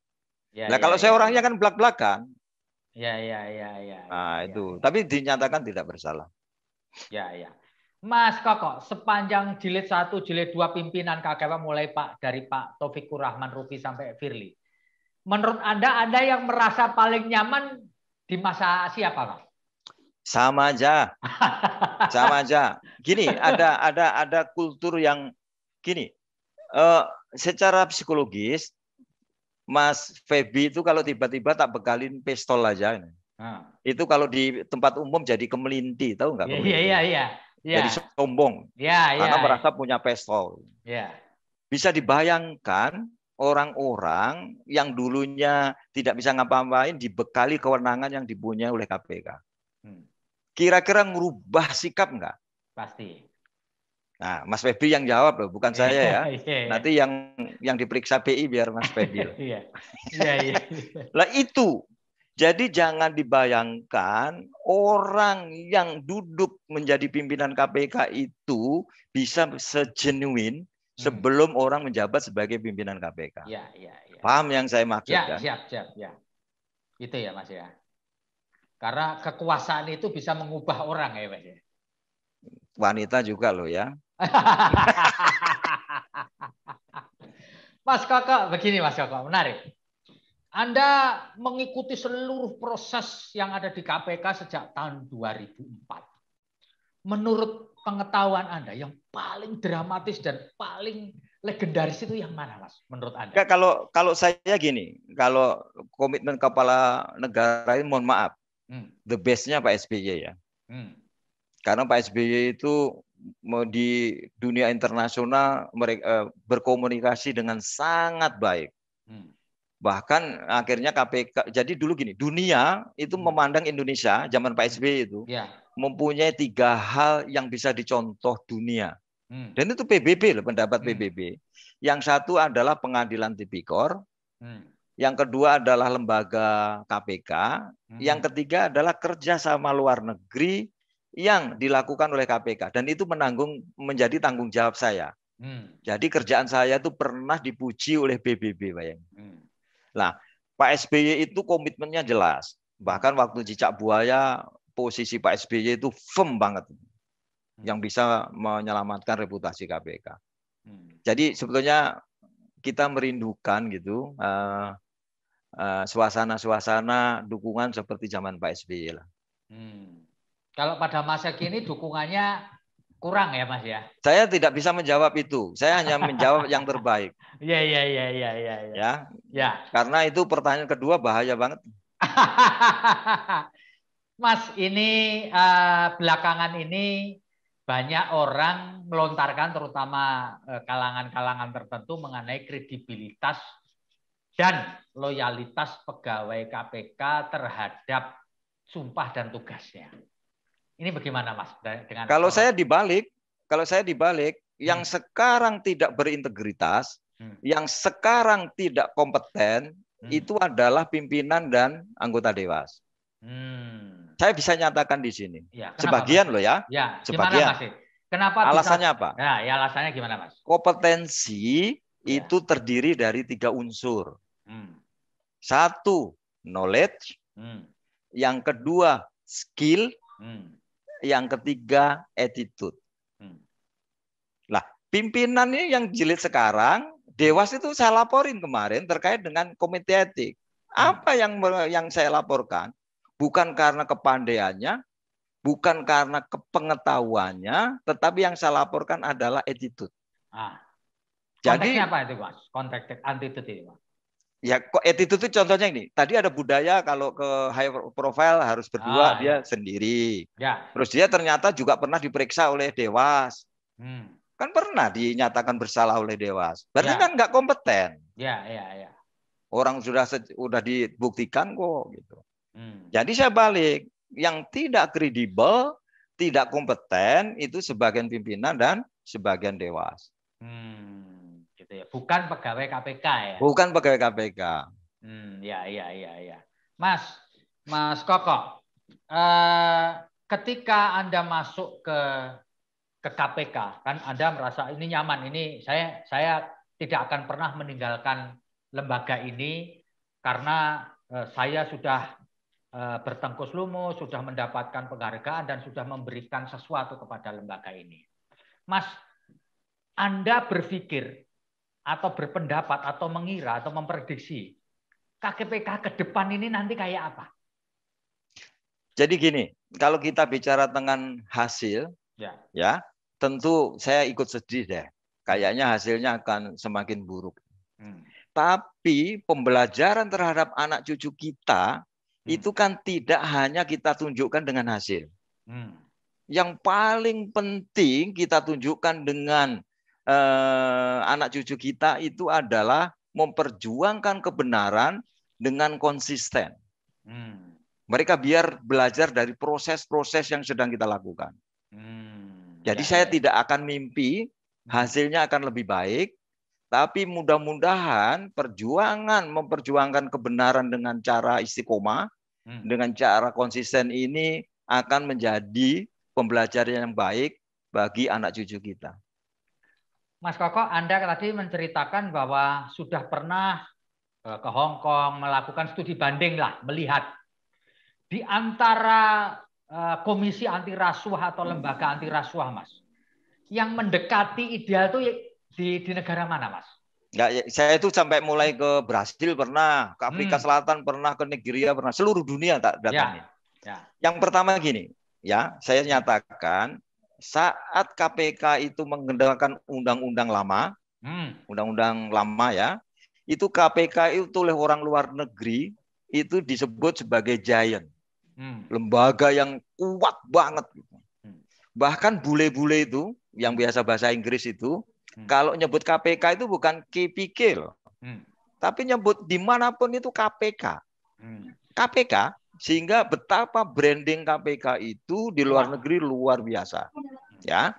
Ya, nah, kalau saya orangnya kan belak-belakan. Ya. Nah, itu. Tapi dinyatakan tidak bersalah. Ya. Mas Koko, sepanjang jilid 1, jilid 2 pimpinan KKW mulai dari Pak Taufikur Rahman Rufi sampai Firly. Menurut Anda yang merasa paling nyaman di masa siapa, Mas? Sama aja. Sama aja. Gini, ada kultur yang gini. Secara psikologis Mas Feby itu kalau tiba-tiba tak bekalin pistol aja. Itu kalau di tempat umum jadi kemelinti, tahu nggak? Iya. Jadi sombong. Karena merasa punya pistol. Bisa dibayangkan orang-orang yang dulunya tidak bisa ngapa-ngapain dibekali kewenangan yang dipunyai oleh KPK. Kira-kira merubah sikap nggak? Pasti. Nah, Mas Feby yang jawab loh, bukan saya ya. Nanti yang diperiksa PI biar Mas Feby. Iya. Lah itu. Jadi jangan dibayangkan orang yang duduk menjadi pimpinan KPK itu bisa segenuine sebelum orang menjabat sebagai pimpinan KPK. Iya. Paham yang saya maksud kan? Siap. Itu ya Mas ya. Karena kekuasaan itu bisa mengubah orang ya Mas ya. Wanita juga loh ya. Mas Koko, begini Mas Koko, menarik. Anda mengikuti seluruh proses yang ada di KPK sejak tahun 2004. Menurut pengetahuan Anda, yang paling dramatis dan paling legendaris itu yang mana, Mas? Menurut Anda? Kalau saya gini, kalau komitmen kepala negara ini, mohon maaf, the best-nya Pak SBY ya. Karena Pak SBY itu di dunia internasional mereka berkomunikasi dengan sangat baik. Bahkan akhirnya KPK, jadi dulu gini, dunia itu memandang Indonesia zaman Pak SBY itu mempunyai 3 hal yang bisa dicontoh dunia. Dan itu PBB loh, pendapat PBB. Yang satu adalah pengadilan tipikor, yang kedua adalah lembaga KPK, yang ketiga adalah kerjasama luar negeri yang dilakukan oleh KPK. Dan itu menjadi tanggung jawab saya. Jadi kerjaan saya itu pernah dipuji oleh PBB, bayangin. Nah, Pak SBY itu komitmennya jelas. Bahkan waktu Cicak Buaya, posisi Pak SBY itu firm banget. Yang bisa menyelamatkan reputasi KPK. Jadi sebetulnya kita merindukan gitu suasana-suasana dukungan seperti zaman Pak SBY lah. Kalau pada masa kini dukungannya kurang ya Mas ya? Saya tidak bisa menjawab itu. Saya hanya menjawab yang terbaik. Iya. Ya. Karena itu pertanyaan kedua bahaya banget. Mas, ini belakangan ini banyak orang melontarkan terutama kalangan-kalangan tertentu mengenai kredibilitas dan loyalitas pegawai KPK terhadap sumpah dan tugasnya. Ini bagaimana Mas? Kalau saya dibalik, yang sekarang tidak berintegritas, yang sekarang tidak kompeten, itu adalah pimpinan dan anggota Dewas. Saya bisa nyatakan di sini. Ya, sebagian Mas? Loh ya. Sebagian. Gimana Mas? Kenapa alasannya bisa? apa? Ya, alasannya gimana Mas? Kompetensi itu terdiri dari 3 unsur. 1, knowledge. Yang kedua, skill. Yang ketiga, attitude. Lah, pimpinan ini yang jilid sekarang, Dewas itu saya laporin kemarin terkait dengan komite etik. Apa yang saya laporkan? Bukan karena kepandaiannya, bukan karena kepengetahuannya, tetapi yang saya laporkan adalah attitude. Konteksnya apa itu, Mas? Konteks attitude itu, Mas? Ya, attitude itu contohnya ini. Tadi ada budaya kalau ke high profile harus berdua, dia sendiri. Terus dia ternyata juga pernah diperiksa oleh Dewas. Kan pernah dinyatakan bersalah oleh Dewas. Berarti kan nggak kompeten. Orang sudah dibuktikan kok gitu. Jadi saya balik, yang tidak kredibel tidak kompeten itu sebagian pimpinan dan sebagian dewas. Gitu ya. Bukan pegawai KPK ya. Bukan pegawai KPK. Ya. Mas Koko, ketika Anda masuk ke KPK, kan Anda merasa ini nyaman, ini saya tidak akan pernah meninggalkan lembaga ini karena saya sudah bertengkus lumus, sudah mendapatkan penghargaan dan sudah memberikan sesuatu kepada lembaga ini. Mas, Anda berpikir atau berpendapat atau mengira atau memprediksi KPK ke depan ini nanti kayak apa? Jadi gini, kalau kita bicara tentang hasil, ya tentu saya ikut sedih deh. Kayaknya hasilnya akan semakin buruk. Tapi pembelajaran terhadap anak cucu kita itu kan tidak hanya kita tunjukkan dengan hasil. Yang paling penting kita tunjukkan dengan anak cucu kita itu adalah memperjuangkan kebenaran dengan konsisten. Mereka biar belajar dari proses-proses yang sedang kita lakukan. Jadi saya tidak akan mimpi hasilnya akan lebih baik, tapi mudah-mudahan memperjuangkan kebenaran dengan cara istiqomah, dengan cara konsisten ini akan menjadi pembelajaran yang baik bagi anak cucu kita. Mas Koko, Anda tadi menceritakan bahwa sudah pernah ke Hong Kong melakukan studi banding lah, melihat di antara komisi anti rasuah atau lembaga anti rasuah, Mas, yang mendekati ideal itu di negara mana, Mas? Nggak, saya itu sampai mulai ke Brasil pernah, ke Afrika Selatan pernah, ke Nigeria pernah, seluruh dunia tak datangnya. Yang pertama gini, ya saya nyatakan saat KPK itu menggunakan undang-undang lama, ya, itu KPK itu oleh orang luar negeri itu disebut sebagai giant, lembaga yang kuat banget. Bahkan bule-bule itu yang biasa bahasa Inggris itu, kalau nyebut KPK itu bukan KPK loh, tapi nyebut dimanapun itu KPK. KPK, sehingga betapa branding KPK itu di luar negeri luar biasa. Ya,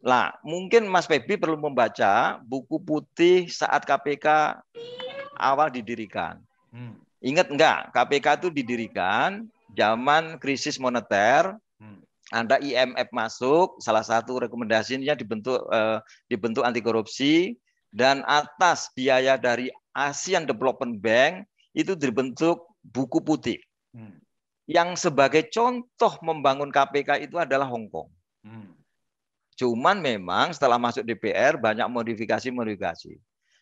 nah mungkin Mas Feby perlu membaca buku putih saat KPK awal didirikan. Ingat enggak, KPK itu didirikan zaman krisis moneter, ada IMF masuk, salah satu rekomendasinya dibentuk anti korupsi, dan atas biaya dari Asian Development Bank itu dibentuk buku putih. Yang sebagai contoh membangun KPK itu adalah Hong Kong. Cuman memang setelah masuk DPR banyak modifikasi.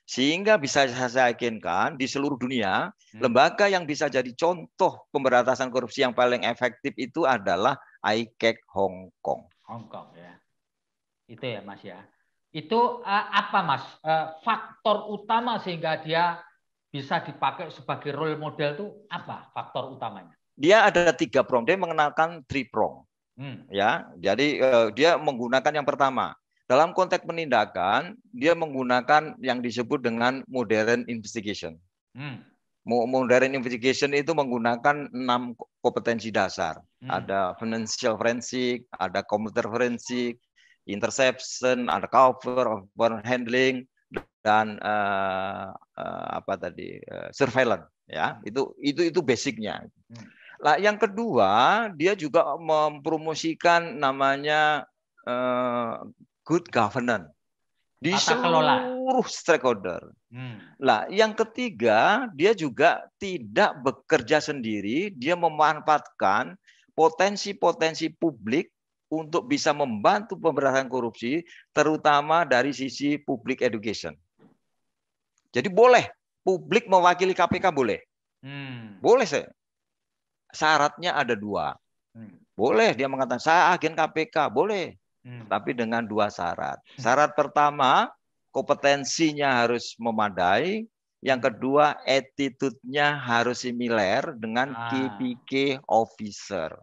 Sehingga bisa saya yakinkan di seluruh dunia, lembaga yang bisa jadi contoh pemberantasan korupsi yang paling efektif itu adalah ICAC Hong Kong. Hong Kong ya. Itu ya Mas ya. Itu apa Mas? Faktor utama sehingga dia bisa dipakai sebagai role model itu apa faktor utamanya? Dia ada 3 prong. Dia mengenalkan 3 prong. Ya, jadi dia menggunakan yang pertama dalam konteks penindakan, dia menggunakan yang disebut dengan modern investigation. Modern investigation itu menggunakan 6 kompetensi dasar. Ada financial forensic, ada computer forensic, interception, ada cover, open handling, dan surveillance. Ya, itu basicnya. Nah, yang kedua, dia juga mempromosikan namanya good governance di seluruh stakeholder. Nah, yang ketiga, dia juga tidak bekerja sendiri, dia memanfaatkan potensi-potensi publik untuk bisa membantu pemberantasan korupsi, terutama dari sisi public education. Jadi boleh publik mewakili KPK boleh, boleh saya. Syaratnya ada 2. Boleh dia mengatakan saya agen KPK, boleh. Tapi dengan 2 syarat. Syarat pertama, kompetensinya harus memadai. Yang kedua, attitude-nya harus similar dengan KPK officer.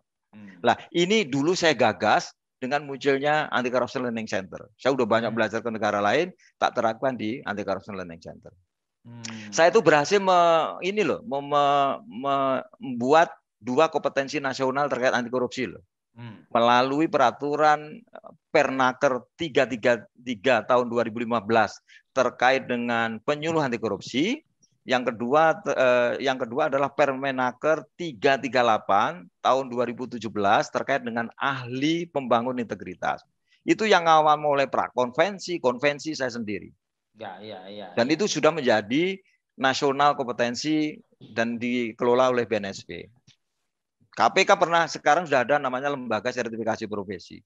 Nah, ini dulu saya gagas dengan munculnya Anti Corruption Learning Center. Saya udah banyak belajar ke negara lain, tak terapkan di Anti Corruption Learning Center. Saya itu berhasil membuat 2 kompetensi nasional terkait anti korupsi loh. melalui peraturan Pernaker 333 tahun 2015 terkait dengan penyuluh anti korupsi. Yang kedua adalah Permenaker 338 tahun 2017 terkait dengan ahli pembangun integritas. Itu yang awal mulai konvensi saya sendiri. Dan itu sudah menjadi nasional kompetensi dan dikelola oleh BNSP. KPK pernah, sekarang sudah ada namanya lembaga sertifikasi profesi.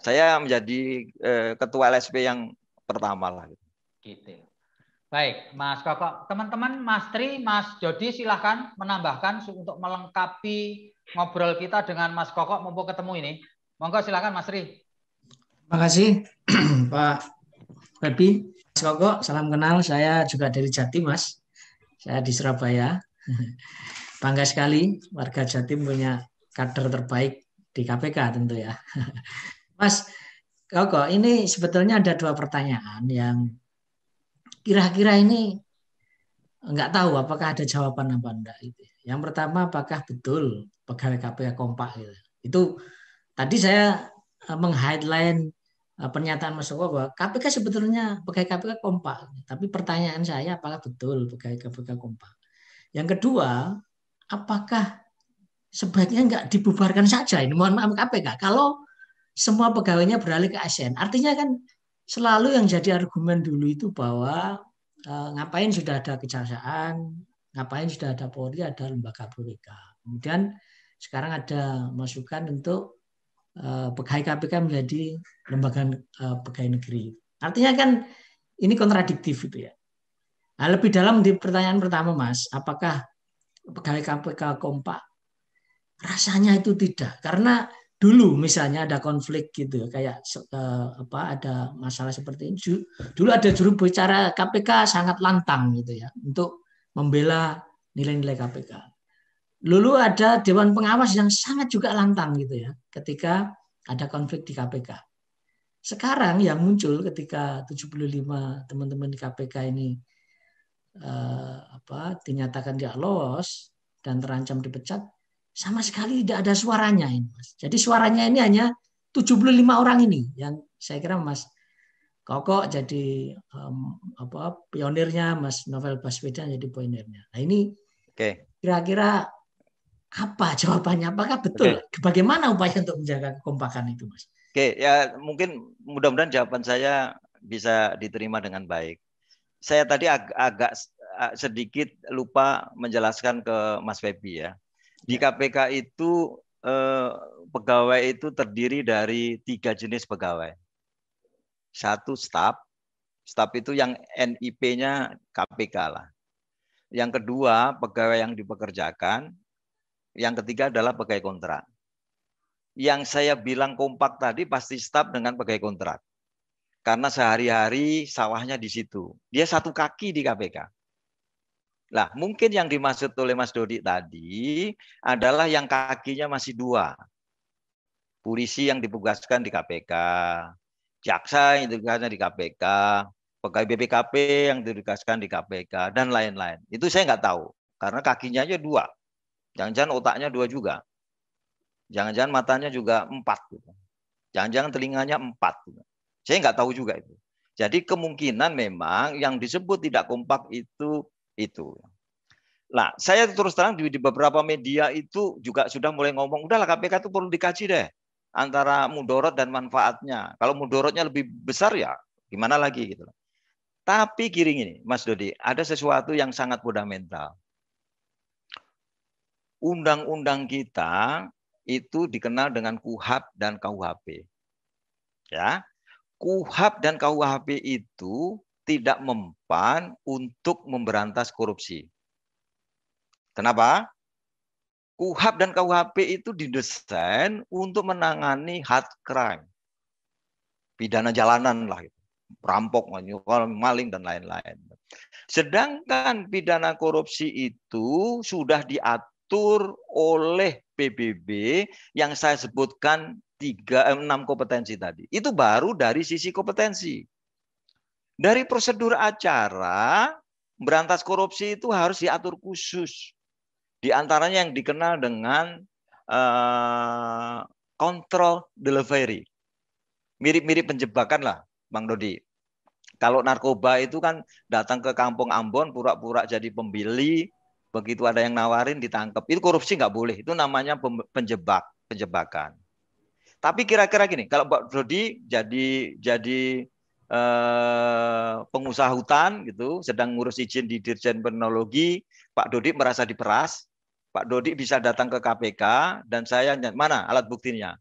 Saya menjadi ketua LSP yang pertama lah. Gitu. Baik, Mas Koko. Teman-teman, Mas Tri, Mas Jody, silahkan menambahkan untuk melengkapi ngobrol kita dengan Mas Koko mumpung ketemu ini. Monggo silahkan Mas Tri. Terima kasih Pak Febi. Mas Koko, salam kenal. Saya juga dari Jatim, Mas. Saya di Surabaya. Bangga sekali warga Jatim punya kader terbaik di KPK tentu ya. Mas Koko, ini sebetulnya ada dua pertanyaan yang kira-kira ini nggak tahu apakah ada jawaban apa enggak. Yang pertama, apakah betul pegawai KPK kompak? Gitu. Itu tadi saya meng-highlight pernyataan Mas Koko bahwa KPK sebetulnya pegawai KPK kompak. Tapi pertanyaan saya, apakah betul pegawai KPK kompak? Yang kedua, apakah sebaiknya nggak dibubarkan saja ini, mohon maaf, KPK kalau semua pegawainya beralih ke ASN? Artinya kan selalu yang jadi argumen dulu itu bahwa ngapain sudah ada kejaksaan, ngapain sudah ada Polri, ada lembaga BPK. Kemudian sekarang ada masukan untuk pegawai KPK menjadi lembaga pegawai negeri. Artinya kan ini kontradiktif itu ya. Nah, lebih dalam di pertanyaan pertama, Mas, apakah pegawai KPK kompak? Rasanya itu tidak, karena dulu misalnya ada konflik gitu, kayak ada masalah seperti ini. Dulu ada juru bicara KPK sangat lantang gitu ya untuk membela nilai-nilai KPK. Dulu ada Dewan Pengawas yang sangat juga lantang gitu ya ketika ada konflik di KPK. Sekarang yang muncul ketika 75 teman-teman di KPK ini dinyatakan tidak lolos dan terancam dipecat, sama sekali tidak ada suaranya ini, Mas. Jadi suaranya ini hanya 75 orang ini yang saya kira Mas Koko jadi pionirnya, Mas Novel Baswedan jadi pionirnya. Nah ini kira-kira apa jawabannya? Apakah betul? Bagaimana upaya untuk menjaga kekompakan itu, Mas? Ya mungkin mudah-mudahan jawaban saya bisa diterima dengan baik. Saya tadi agak sedikit lupa menjelaskan ke Mas Febi ya. Di KPK itu pegawai itu terdiri dari 3 jenis pegawai. Satu staf itu yang NIP-nya KPK lah. Yang kedua pegawai yang dipekerjakan. Yang ketiga adalah pegawai kontrak. Yang saya bilang kompak tadi pasti staf dengan pegawai kontrak. Karena sehari-hari sawahnya di situ. Dia satu kaki di KPK. Nah, mungkin yang dimaksud oleh Mas Dodi tadi adalah yang kakinya masih 2. Polisi yang ditugaskan di KPK, jaksa yang ditugaskan di KPK, pegawai BPKP yang ditugaskan di KPK, dan lain-lain. Itu saya nggak tahu, karena kakinya aja 2. Jangan-jangan otaknya 2 juga. Jangan-jangan matanya juga 4. Gitu. Jangan-jangan telinganya 4. Gitu. Saya nggak tahu juga itu. Jadi kemungkinan memang yang disebut tidak kompak itu. Nah, saya terus terang di beberapa media itu juga sudah mulai ngomong, udahlah KPK itu perlu dikaji deh antara mudorot dan manfaatnya. Kalau mudorotnya lebih besar ya gimana lagi gitu. Tapi kiri ini, Mas Dodi, ada sesuatu yang sangat fundamental. Undang-undang kita itu dikenal dengan KUHP dan KUHP. Ya. KUHP dan KUHP itu tidak mempan untuk memberantas korupsi. Kenapa? KUHP dan KUHP itu didesain untuk menangani hard crime. Pidana jalanan lah. Perampok, maling, dan lain-lain. Sedangkan pidana korupsi itu sudah diatur oleh PBB yang saya sebutkan 6 kompetensi tadi. Itu baru dari sisi kompetensi. Dari prosedur acara, berantas korupsi itu harus diatur khusus. Di antaranya yang dikenal dengan control delivery. Mirip-mirip penjebakan lah, Bang Dodi. Kalau narkoba itu kan datang ke kampung Ambon, pura-pura jadi pembeli, begitu ada yang nawarin ditangkap. Itu korupsi nggak boleh, itu namanya penjebakan. Tapi kira-kira gini, kalau Pak Dodi jadi pengusaha hutan gitu, sedang ngurus izin di Dirjen Penologi, Pak Dodi merasa diperas, Pak Dodi bisa datang ke KPK dan saya mana alat buktinya?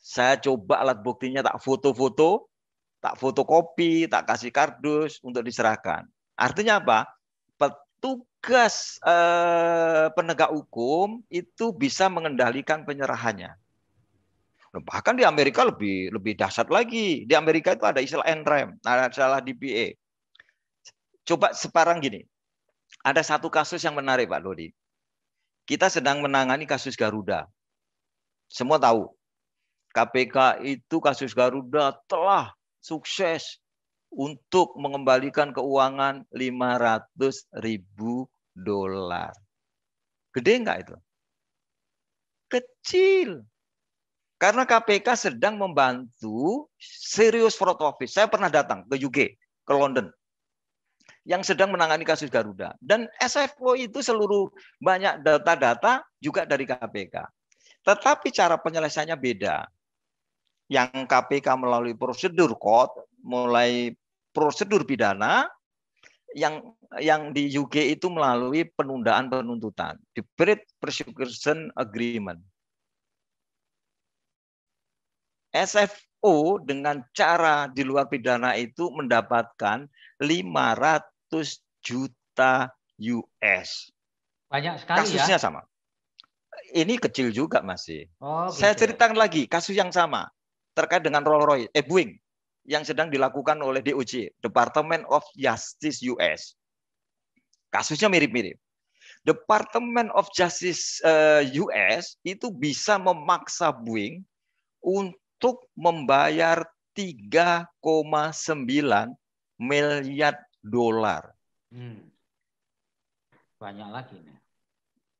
Saya coba alat buktinya tak foto-foto, tak fotokopi, tak kasih kardus untuk diserahkan. Artinya apa? Petugas penegak hukum itu bisa mengendalikan penyerahannya. Bahkan di Amerika lebih dahsyat lagi. Di Amerika itu ada istilah NREM, ada istilah DPA. Coba sekarang gini, ada satu kasus yang menarik Pak Dodi. Kita sedang menangani kasus Garuda. Semua tahu, KPK itu kasus Garuda telah sukses untuk mengembalikan keuangan $500.000. Gede nggak itu? Kecil. Karena KPK sedang membantu Serious Fraud Office. Saya pernah datang ke UK, ke London, yang sedang menangani kasus Garuda. Dan SFO itu seluruh banyak data-data juga dari KPK. Tetapi cara penyelesaiannya beda. Yang KPK melalui prosedur mulai prosedur pidana, yang di UK itu melalui penundaan penuntutan, Deferred Prosecution Agreement. SFO dengan cara di luar pidana itu mendapatkan 500 juta US. Banyak sekali. Kasusnya ya? sama. Ini kecil juga masih. Oh, Saya gitu. ceritakan lagi kasus yang sama terkait dengan Rolls-Royce, Boeing yang sedang dilakukan oleh DOJ, Department of Justice US. Kasusnya mirip-mirip. Department of Justice US itu bisa memaksa Boeing untuk membayar 3,9 miliar dolar. Banyak lagi nih.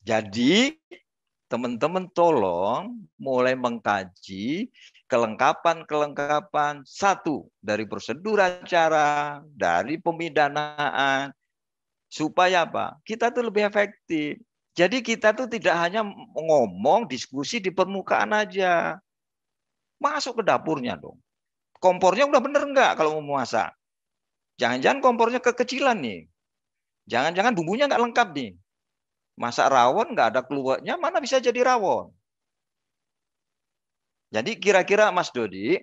Jadi teman-teman tolong mulai mengkaji kelengkapan satu dari prosedur acara, dari pemidanaan, supaya apa? Kita tuh lebih efektif. Jadi kita tuh tidak hanya ngomong diskusi di permukaan aja. Masuk ke dapurnya dong. Kompornya udah bener nggak kalau mau masak? Jangan-jangan kompornya kekecilan nih. Jangan-jangan bumbunya nggak lengkap nih. Masak rawon nggak ada keluarnya, mana bisa jadi rawon? Jadi kira-kira Mas Dodi,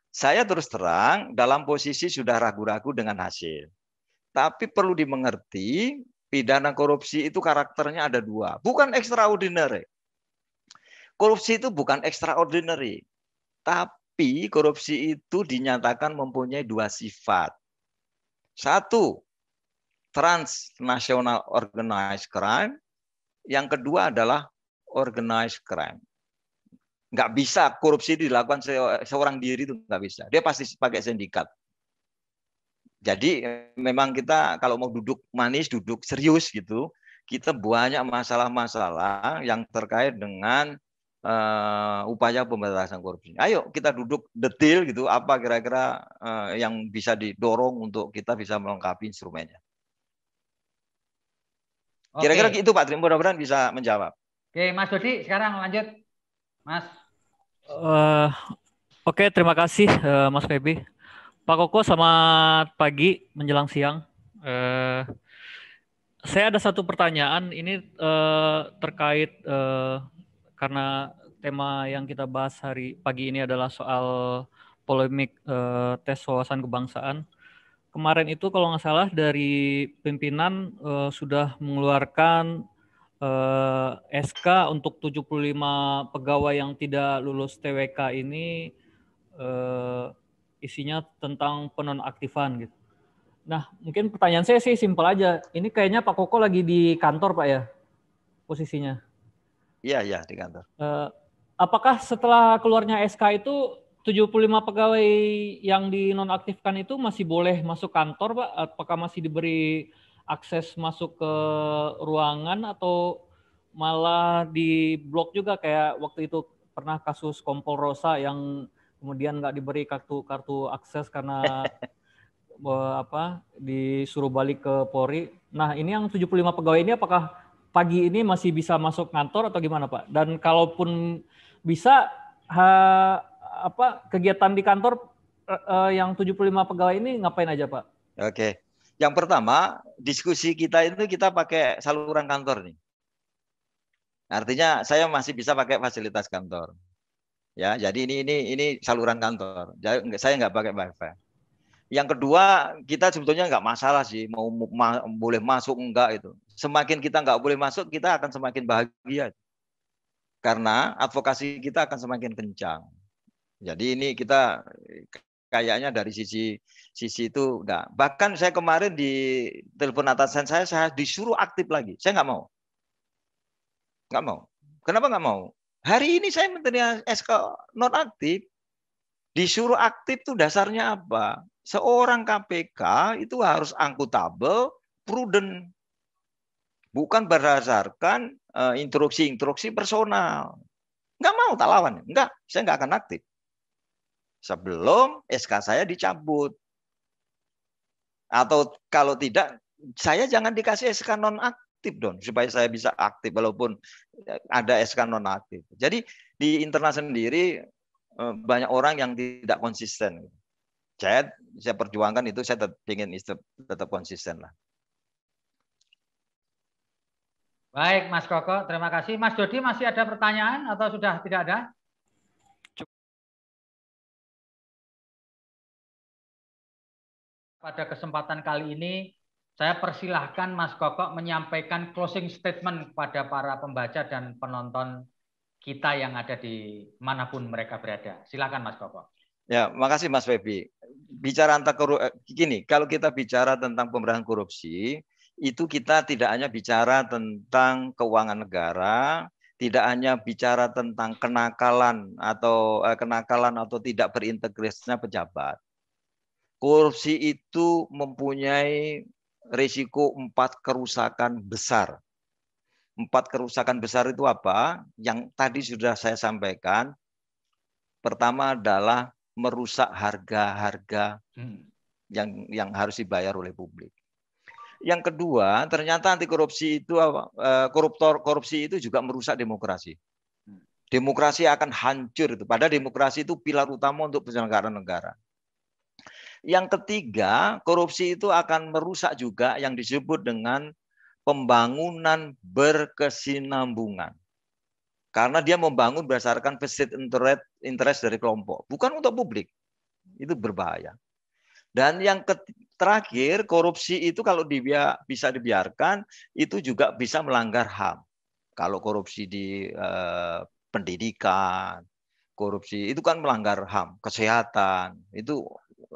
saya terus terang dalam posisi sudah ragu-ragu dengan hasil. Tapi perlu dimengerti, pidana korupsi itu karakternya ada dua. Bukan extraordinary. Korupsi itu bukan extraordinary. Tapi korupsi itu dinyatakan mempunyai dua sifat. Satu, transnational organized crime. Yang kedua adalah organized crime. Nggak bisa korupsi dilakukan seorang diri, itu nggak bisa. Dia pasti pakai sindikat. Jadi memang kita kalau mau duduk manis, duduk serius gitu, kita banyak masalah-masalah yang terkait dengan upaya pemberantasan korupsi. Ayo kita duduk detail gitu, apa kira-kira yang bisa didorong untuk kita bisa melengkapi instrumennya. Kira-kira itu Pak Tri, mudah-mudahan bisa menjawab. Oke, Mas Dodi, sekarang lanjut, Mas. Oke, terima kasih Mas Febi. Pak Koko, selamat pagi menjelang siang. Saya ada satu pertanyaan, ini terkait karena tema yang kita bahas hari pagi ini adalah soal polemik tes wawasan kebangsaan. Kemarin itu kalau nggak salah dari pimpinan sudah mengeluarkan SK untuk 75 pegawai yang tidak lulus TWK ini, isinya tentang penonaktifan gitu. Nah, mungkin pertanyaan saya sih simpel aja. Ini kayaknya Pak Koko lagi di kantor Pak ya, posisinya? Iya, di kantor. Apakah setelah keluarnya SK itu 75 pegawai yang dinonaktifkan itu masih boleh masuk kantor Pak? Apakah masih diberi akses masuk ke ruangan atau malah di blok juga kayak waktu itu pernah kasus Kompol Rosa yang kemudian nggak diberi kartu akses karena disuruh balik ke Polri. Nah, ini yang 75 pegawai ini apakah pagi ini masih bisa masuk kantor atau gimana, Pak? Dan kalaupun bisa kegiatan di kantor yang 75 pegawai ini ngapain aja, Pak? Oke. Yang pertama, diskusi kita itu kita pakai saluran kantor nih. Artinya saya masih bisa pakai fasilitas kantor. Ya, jadi ini saluran kantor. Jadi saya nggak pakai WiFi. Yang kedua, kita sebetulnya nggak masalah sih mau boleh masuk enggak itu. Semakin kita nggak boleh masuk, kita akan semakin bahagia. Karena advokasi kita akan semakin kencang. Jadi ini kita kayaknya dari sisi itu udah. Bahkan saya kemarin di telepon atasan saya disuruh aktif lagi. Saya nggak mau. Nggak mau. Kenapa nggak mau? Hari ini saya menteri SK non aktif. Disuruh aktif tuh dasarnya apa? Seorang KPK itu harus akuntabel, prudent. Bukan berdasarkan instruksi personal. Nggak mau tak lawan. Enggak, saya nggak akan aktif. Sebelum SK saya dicabut. Atau kalau tidak, saya jangan dikasih SK non aktif dong. Supaya saya bisa aktif walaupun ada SK non aktif. Jadi di internal sendiri banyak orang yang tidak konsisten. Saya perjuangkan itu, saya ingin tetap konsisten lah. Baik, Mas Koko, terima kasih. Mas Dodi masih ada pertanyaan atau sudah tidak ada? Pada kesempatan kali ini, saya persilahkan Mas Koko menyampaikan closing statement kepada para pembaca dan penonton kita yang ada di manapun mereka berada. Silakan Mas Koko. Ya, makasih Mas Febi. Bicara gini, kalau kita bicara tentang pemberantasan korupsi, itu kita tidak hanya bicara tentang keuangan negara, tidak hanya bicara tentang kenakalan atau tidak berintegritasnya pejabat. Korupsi itu mempunyai risiko 4 kerusakan besar. 4 kerusakan besar itu apa? Yang tadi sudah saya sampaikan. Pertama adalah merusak harga-harga yang harus dibayar oleh publik. Yang kedua, ternyata anti korupsi itu korupsi itu juga merusak demokrasi. Demokrasi akan hancur itu. Padahal demokrasi itu pilar utama untuk penyelenggaraan negara. Yang ketiga, korupsi itu akan merusak juga yang disebut dengan pembangunan berkesinambungan. Karena dia membangun berdasarkan vested interest dari kelompok, bukan untuk publik. Itu berbahaya. Dan yang terakhir, korupsi itu kalau bisa dibiarkan, itu juga bisa melanggar HAM. Kalau korupsi di pendidikan, korupsi itu kan melanggar HAM, kesehatan, itu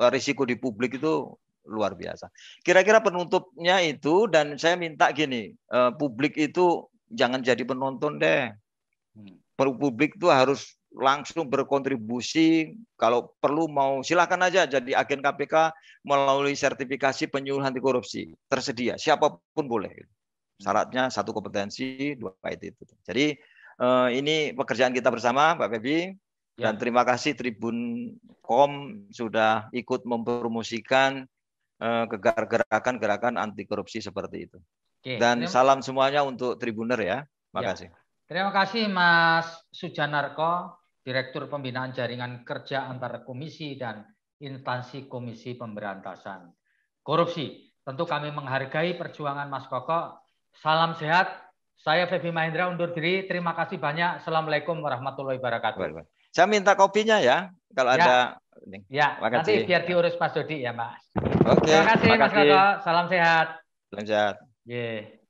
risiko di publik itu luar biasa. Kira-kira penutupnya itu, dan saya minta gini, publik itu jangan jadi penonton deh. Publik itu harus langsung berkontribusi. Kalau perlu silakan aja jadi agen KPK melalui sertifikasi penyuluh anti korupsi. Tersedia, siapapun boleh. Syaratnya 1 kompetensi, 2 itu. Jadi ini pekerjaan kita bersama, Pak Febi. Dan terima kasih Tribun.com sudah ikut mempromosikan gerakan anti korupsi seperti itu. Dan salam semuanya untuk Tribuner ya. Makasih. Terima kasih Mas Sujanarko, Direktur Pembinaan Jaringan Kerja Antar Komisi dan Instansi Komisi Pemberantasan Korupsi. Tentu kami menghargai perjuangan Mas Koko. Salam sehat. Saya Febi Mahendra undur diri. Terima kasih banyak. Assalamualaikum warahmatullahi wabarakatuh. Saya minta kopinya ya. Kalau ada. Ya, nanti biar diurus Mas Dodi ya Mas. Oke. Terima kasih Mas Koko. Salam sehat. Salam sehat. Yeah.